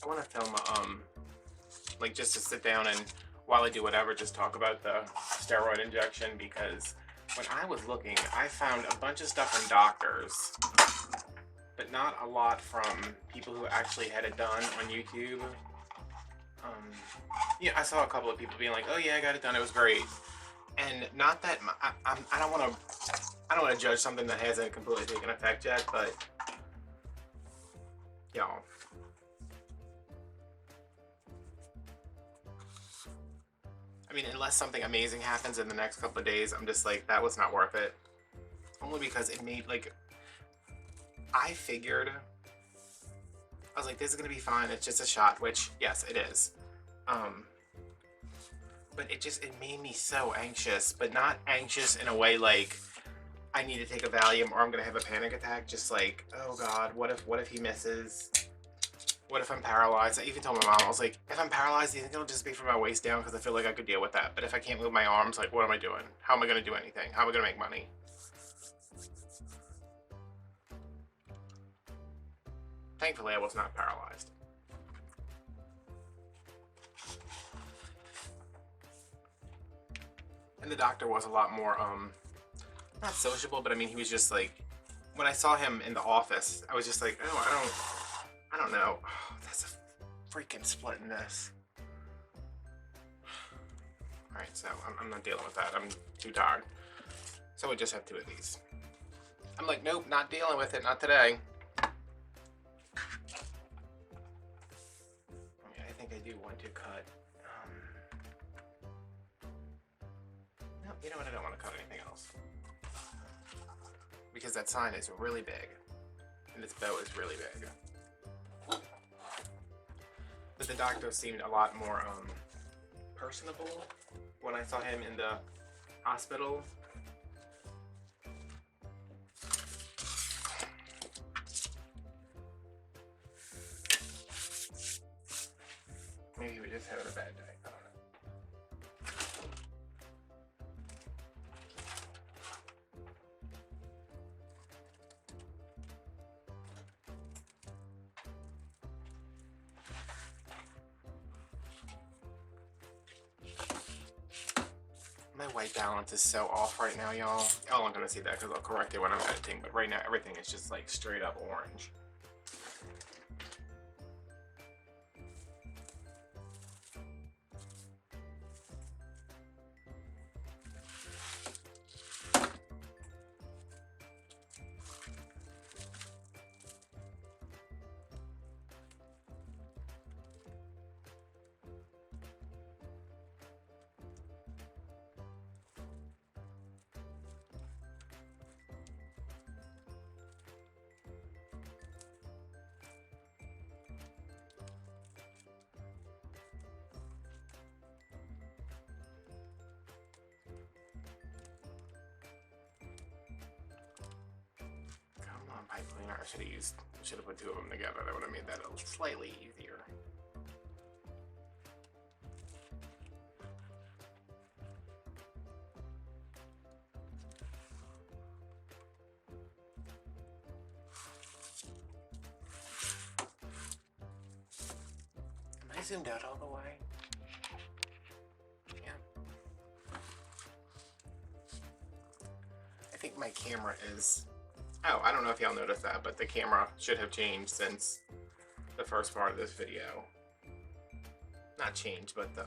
want to film like just to sit down and while I do whatever, just talk about the steroid injection, because when I was looking, I found a bunch of stuff from doctors, but not a lot from people who actually had it done on YouTube. Yeah, I saw a couple of people being like, "Oh yeah, I got it done. It was great." And not that I don't want to judge something that hasn't completely taken effect yet, but y'all, I mean, unless something amazing happens in the next couple of days, I'm just like, that was not worth it. Only because it made, like, I figured, I was like, this is gonna be fine. It's just a shot, which yes, it is. But it made me so anxious, but not anxious in a way like I need to take a Valium or I'm gonna have a panic attack. Just like, oh God, what if he misses? What if I'm paralyzed? I even told my mom, I was like, if I'm paralyzed, do you think it'll just be from my waist down? Because I feel like I could deal with that. But if I can't move my arms, like, what am I doing? How am I gonna do anything? How am I gonna make money? Thankfully, I was not paralyzed. And the doctor was a lot more, not sociable, but I mean, he was just like, when I saw him in the office, I was just like, oh, I don't know. Oh, that's a freaking split in this. All right, so I'm not dealing with that. I'm too tired. So we just have 2 of these. I'm like, nope, not dealing with it, not today. I think I do want to cut. No, you know what? I don't want to cut anything else. Because that sign is really big. And this bow is really big. But the doctor seemed a lot more personable when I saw him in the hospital. Maybe he was just having a bad day. I don't know. My white balance is so off right now, y'all. Y'all aren't gonna see that because I'll correct it when I'm editing, but right now everything is just like straight up orange. Pipe cleaner. I should have put 2 of them together. That would have made that slightly easier. Am I zoomed out all the way? Yeah. I think my camera is... Oh, I don't know if y'all noticed that, but the camera should have changed since the first part of this video. Not changed, but the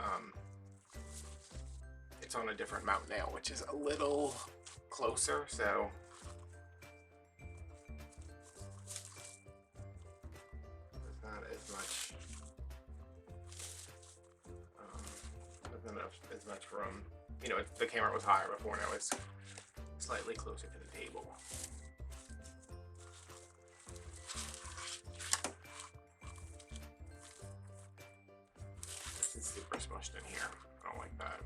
it's on a different mount now, which is a little closer, so there's not as much there's not as much room. You know, the camera was higher before, now it's slightly closer to the table. This is super smushed in here. I don't like that.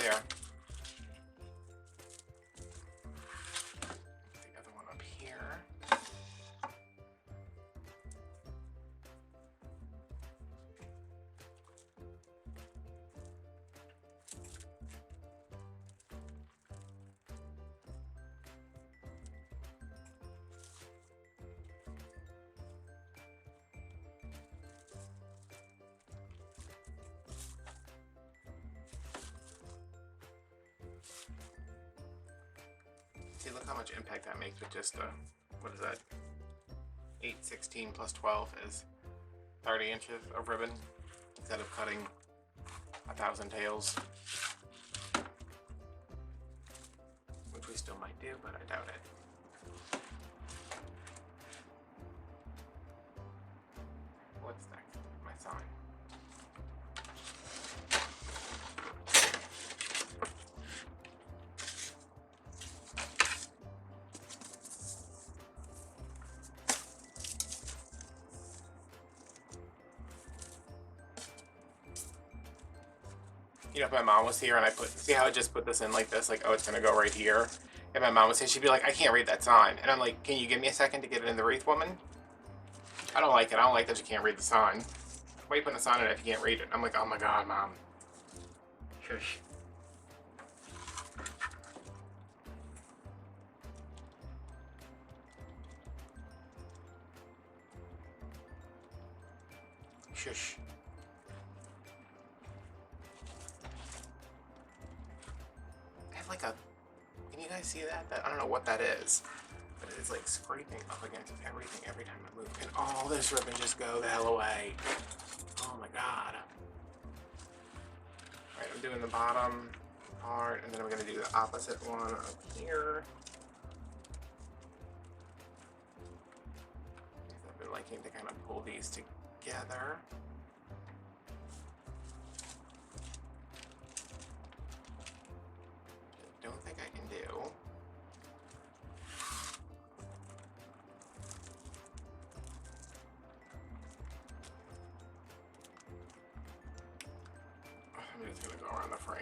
there. The other one up here. See, look how much impact that makes with just what is that? 8/16 plus 12 is 30 inches of ribbon instead of cutting 1,000 tails, which we still might do, but I doubt it. What's next? My sign. You know, if my mom was here and I see how I just put this in like this, like, oh, it's gonna go right here. If my mom was here, she'd be like, I can't read that sign. And I'm like, can you give me a second to get it in the Wreath, woman? I don't like it. I don't like that you can't read the sign. Why are you putting a sign in it if you can't read it? I'm like, oh my God, Mom. Shush. Shush. I have like a, can you guys see that? I don't know what that is, but it's like scraping up against everything every time I move. Can all this ribbon just go the hell away? Oh my God. Alright, I'm doing the bottom part, and then I'm going to do the opposite one up here. I've been liking to kind of pull these together. Don't think I can do. I'm just gonna go around the frame.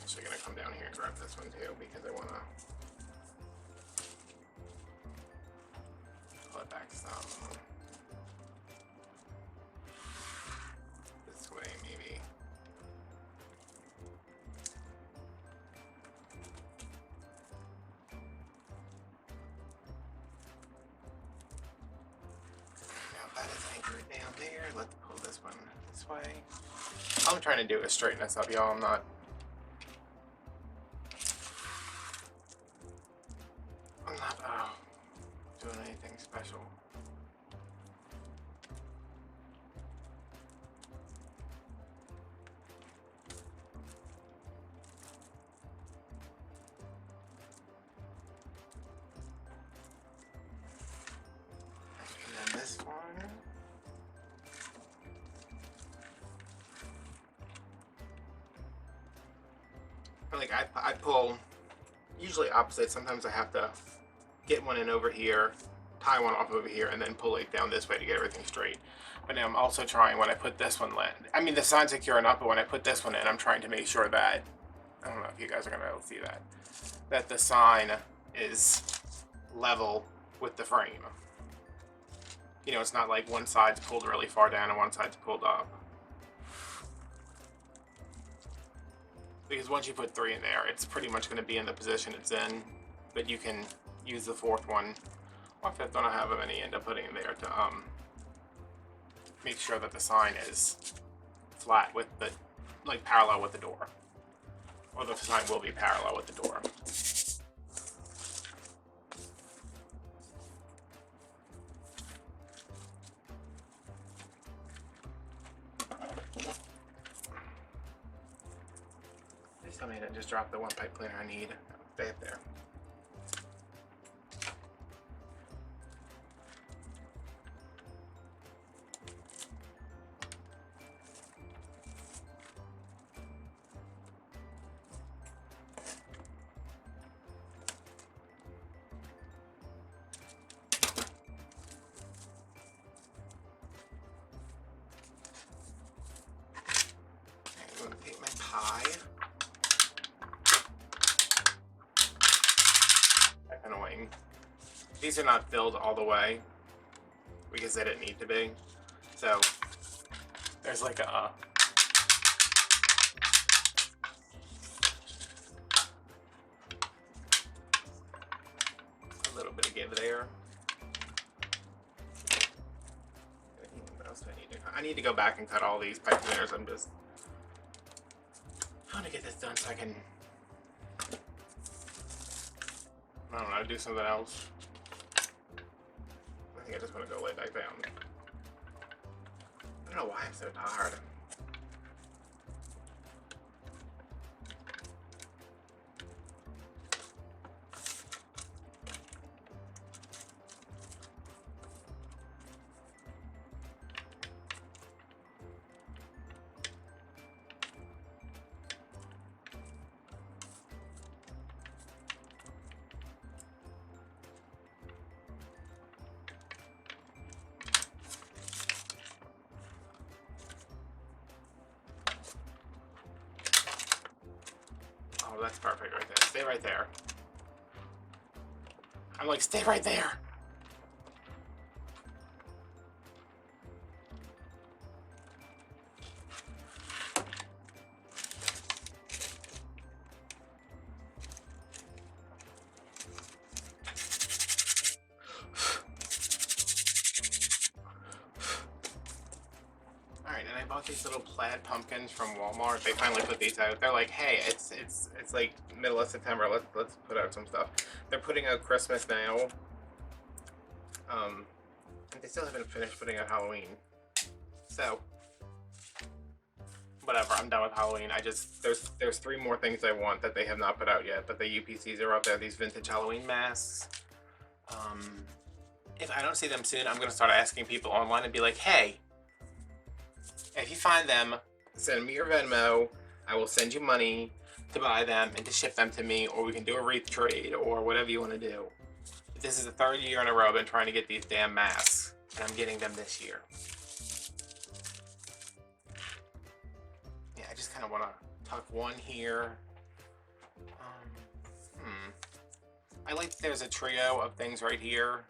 Actually gonna come down here and grab this one too because I wanna pull it back some. This way maybe. Now that is anchored down there. Let's pull this one this way. All I'm trying to do is straighten this up, y'all. I'm not doing anything special. And then this one. Like I pull usually opposite. Sometimes I have to get one in over here, tie one off over here, and then pull it down this way to get everything straight. But now I'm also trying, when I put this one in, I mean the sign's secure enough, but when I put this one in, I'm trying to make sure that, I don't know if you guys are going to be able to see that, that the sign is level with the frame. You know, it's not like one side's pulled really far down and one side's pulled up. Because once you put 3 in there, it's pretty much going to be in the position it's in, but you can use the 4th one or 5th one I have any, end up putting it there to make sure that the sign is flat with the, like, parallel with the door, or the sign will be parallel with the door. Please tell me I didn't just drop the one pipe cleaner I need. Stay up there. Halloween. These are not filled all the way because they didn't need to be. So there's like a little bit of give there. What else do I need to cut? I need to go back and cut all these pipe cleaners. I'm just trying to get this done so I can, I don't know, do something else. I think I just want to go lay back down. I don't know why I'm so tired. Oh, that's perfect right there. Stay right there. I'm like, stay right there. Alright, and I bought these little plaid pumpkins from Walmart. They finally put these out. They're like, hey, it's like middle of September. Let's put out some stuff. They're putting out Christmas now. And they still haven't finished putting out Halloween. So whatever, I'm done with Halloween. There's 3 more things I want that they have not put out yet, but the UPCs are up there. These vintage Halloween masks. If I don't see them soon, I'm gonna start asking people online and be like, hey, if you find them, send me your Venmo. I will send you money to buy them and to ship them to me, or we can do a Wreath trade or whatever you want to do. This is the 3rd year in a row I've been trying to get these damn masks, and I'm getting them this year. Yeah, I just kind of want to tuck one here. I like that there's a trio of things right here.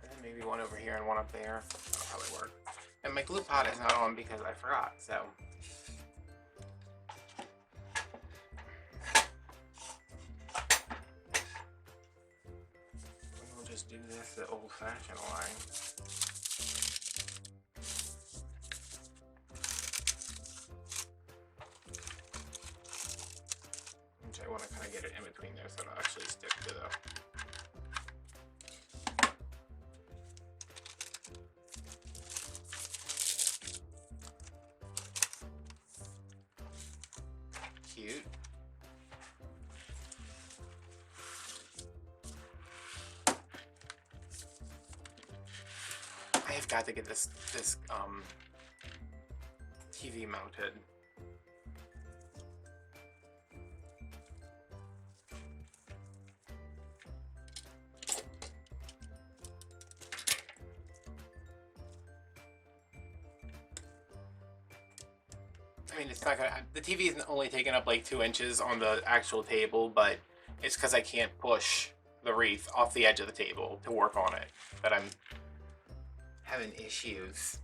And then maybe one over here and one up there. That'll probably work. And my glue pot is not on because I forgot, so. We'll just do this the old-fashioned way. Which I want to kind of get it in between there so it'll actually stick to the. Cute. I have got to get this TV mounted. I mean, it's not gonna. The TV isn't only taking up like 2 inches on the actual table, but it's because I can't push the wreath off the edge of the table to work on it that I'm having issues.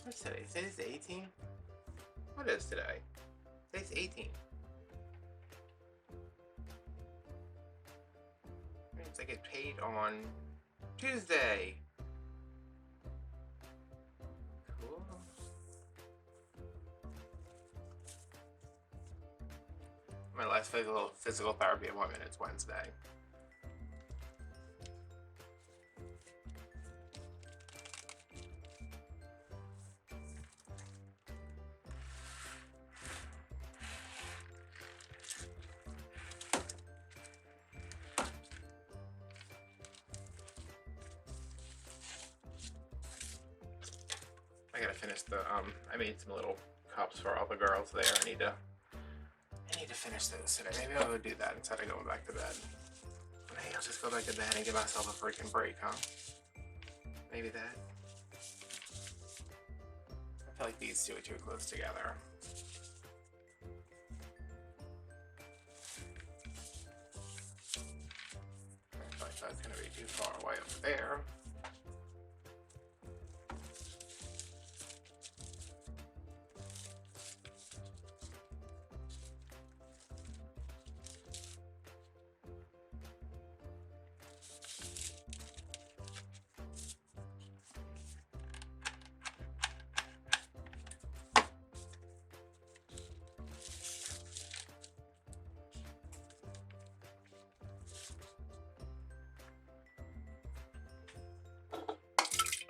What's today? Today's the 18th? What is today? Today's 18th. It's like it paid on Tuesday. Cool. My last physical therapy appointment is Wednesday. I gotta finish the, I made some little cups for all the girls there. I need to finish those today. Maybe I'll go do that instead of going back to bed. Maybe I'll just go back to bed and give myself a freaking break, huh? Maybe that. I feel like these two are too close together. I feel like that's gonna be too far away up there.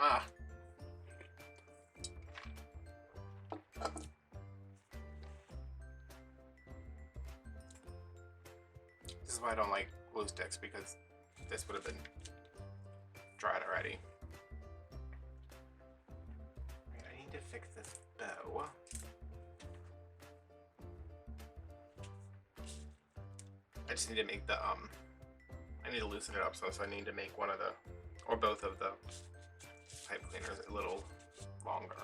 Ah. This is why I don't like glue sticks, because this would have been dried already. I need to fix this bow. I just need to make the, I need to loosen it up, so I need to make one of the, or both of the pipe cleaners a little longer.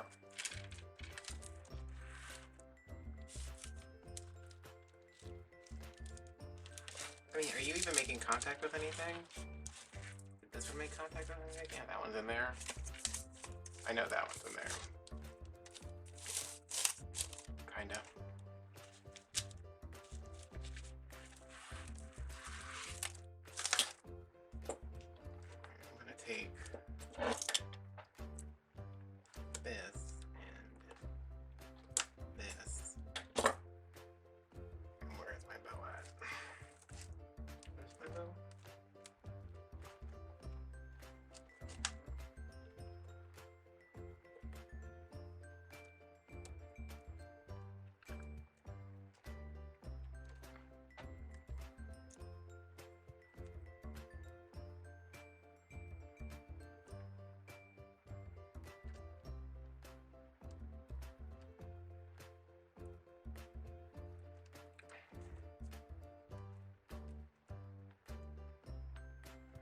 I mean, are you even making contact with anything? Did this one make contact with anything? Yeah, that one's in there. I know that one's in there. Kinda. I'm gonna take this and this. And where is my bow at? Where's my bow?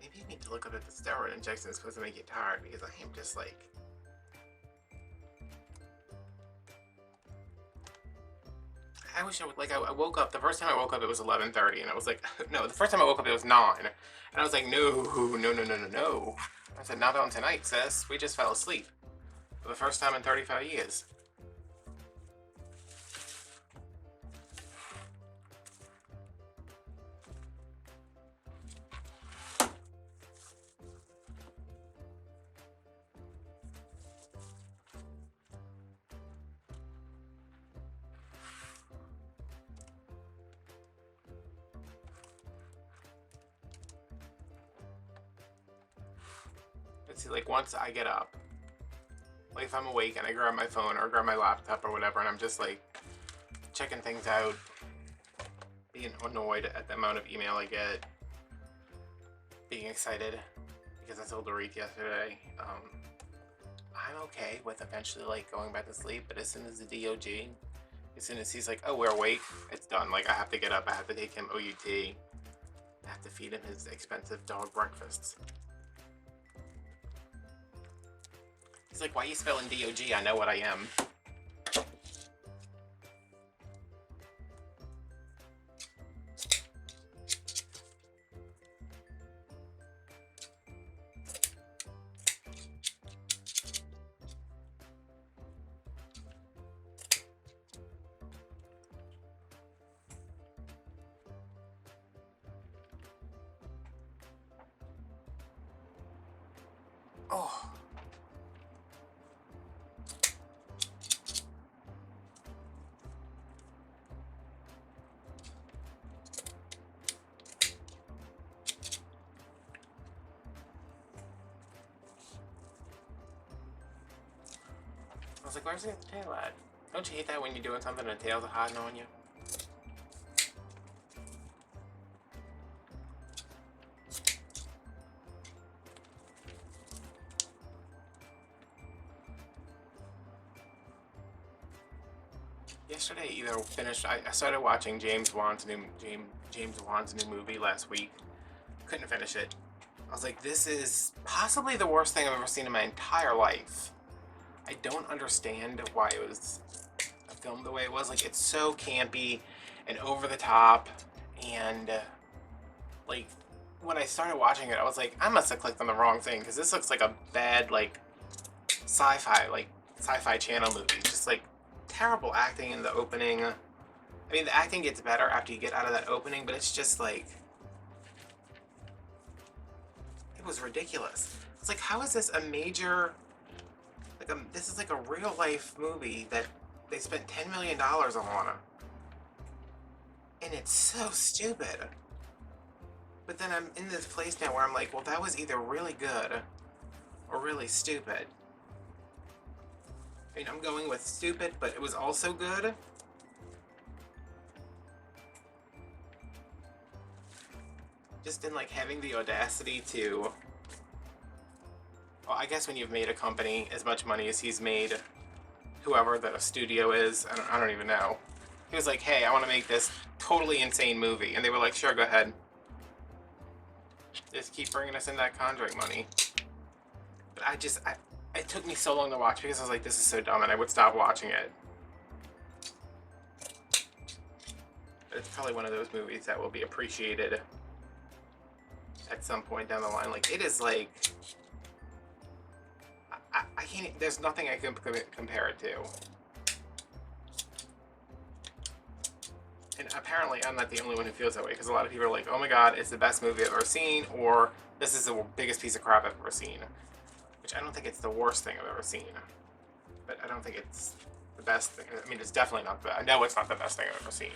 Maybe you need to look up at the steroid injection. It's supposed to make you tired, because I am just like... I wish I would, like, I woke up, the first time I woke up it was 11:30, and I was like, no, the first time I woke up it was 9, and I was like, no. I said, not on tonight, sis. We just fell asleep. For the first time in 35 years. See, like, once I get up, like if I'm awake and I grab my phone or grab my laptop or whatever, and I'm just like checking things out, being annoyed at the amount of email I get, being excited because I told Wreath yesterday, I'm okay with eventually like going back to sleep, but as soon as the DOG, as soon as he's like, oh, we're awake, it's done. Like, I have to get up, I have to take him OUT, I have to feed him his expensive dog breakfasts. He's like, why are you spelling DOG? I know what I am. Oh. I was like, where's the tail at? Don't you hate that when you're doing something and the tails are hiding on you? yesterday either finished. I started watching James Wan's new movie last week. Couldn't finish it. I was like, this is possibly the worst thing I've ever seen in my entire life. I don't understand why it was filmed the way it was. Like, it's so campy and over the top, and like, when I started watching it, I was like, I must have clicked on the wrong thing, because this looks like a bad, like, sci-fi channel movie. Just like terrible acting in the opening. I mean, the acting gets better after you get out of that opening, but it's just like, it was ridiculous. It's like, how is this a major, like, this is like a real life movie that they spent $10 million on, and it's so stupid. But then I'm in this place now where I'm like, well, that was either really good or really stupid. I mean, I'm going with stupid, but it was also good. Just in, like, having the audacity to... Well, I guess when you've made a company as much money as he's made, whoever the studio is, I don't even know. He was like, hey, I want to make this totally insane movie. And they were like, sure, go ahead. Just keep bringing us in that Conjuring money. But it took me so long to watch because I was like, this is so dumb, and I would stop watching it. But it's probably one of those movies that will be appreciated at some point down the line. Like, it is like... I can't... There's nothing I can compare it to. And apparently I'm not the only one who feels that way, because a lot of people are like, oh my god, it's the best movie I've ever seen, or this is the biggest piece of crap I've ever seen. Which I don't think it's the worst thing I've ever seen. But I don't think it's the best thing. I mean, it's definitely not the... I know it's not the best thing I've ever seen.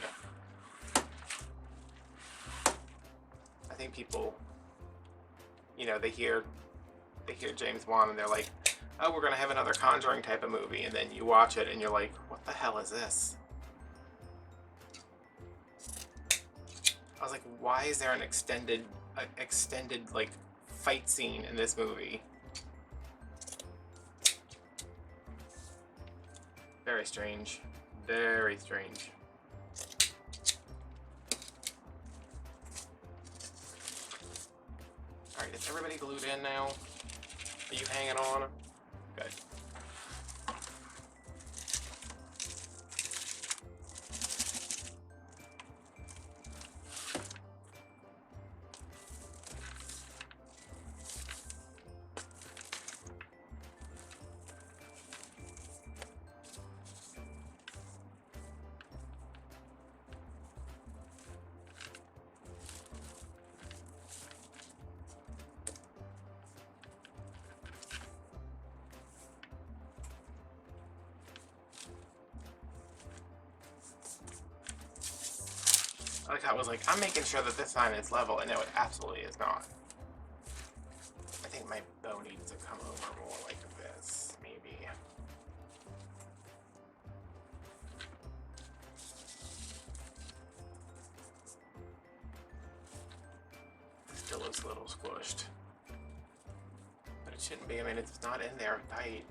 I think people, you know, they hear James Wan and they're like, oh, we're going to have another Conjuring type of movie. And then you watch it and you're like, what the hell is this? I was like, why is there an extended like fight scene in this movie? Very strange. Very strange. Alright, is everybody glued in now? Are you hanging on? Good. I like how it was like, I'm making sure that this sign is level, and no, it absolutely is not. I think my bow needs to come over more like this, maybe. Still looks a little squished. But it shouldn't be. I mean, it's not in there tight.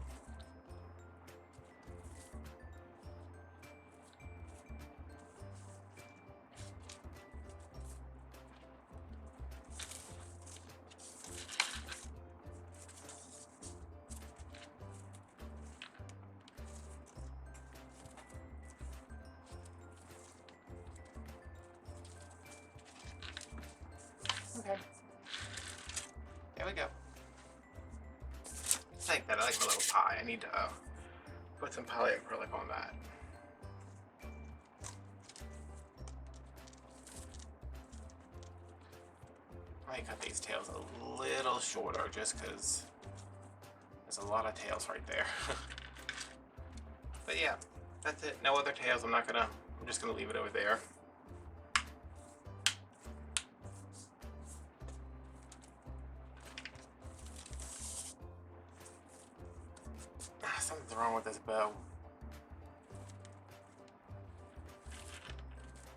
Okay. There we go. I like that. I like my little pie. I need to put some polyacrylic on that. I might cut these tails a little shorter just because there's a lot of tails right there. But yeah, that's it. No other tails. I'm just gonna leave it over there. Something's wrong with this bow.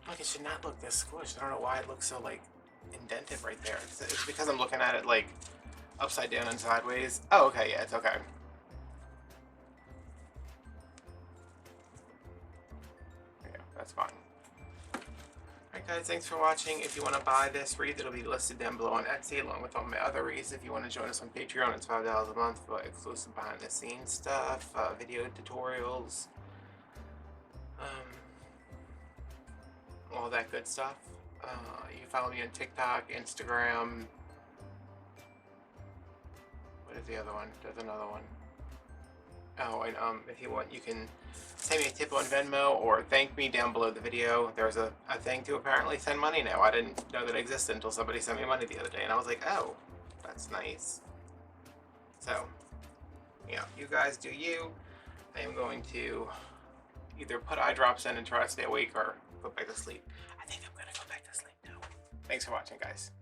Like, it should not look this squished. I don't know why it looks so, like, indented right there. It's because I'm looking at it, like, upside down and sideways. Oh, okay, yeah, it's okay. guys, thanks for watching. If you want to buy this wreath, it'll be listed down below on Etsy along with all my other wreaths. If you want to join us on Patreon, it's $5 a month for exclusive behind the scenes stuff, video tutorials, all that good stuff. You can follow me on TikTok, Instagram. What is the other one? There's another one. Oh, and if you want, you can send me a tip on Venmo or thank me down below the video. There's a thing to apparently send money now. I didn't know that existed until somebody sent me money the other day, and I was like, oh, that's nice. So, yeah, you guys do you. I am going to either put eye drops in and try to stay awake or go back to sleep. I think I'm going to go back to sleep now. Thanks for watching, guys.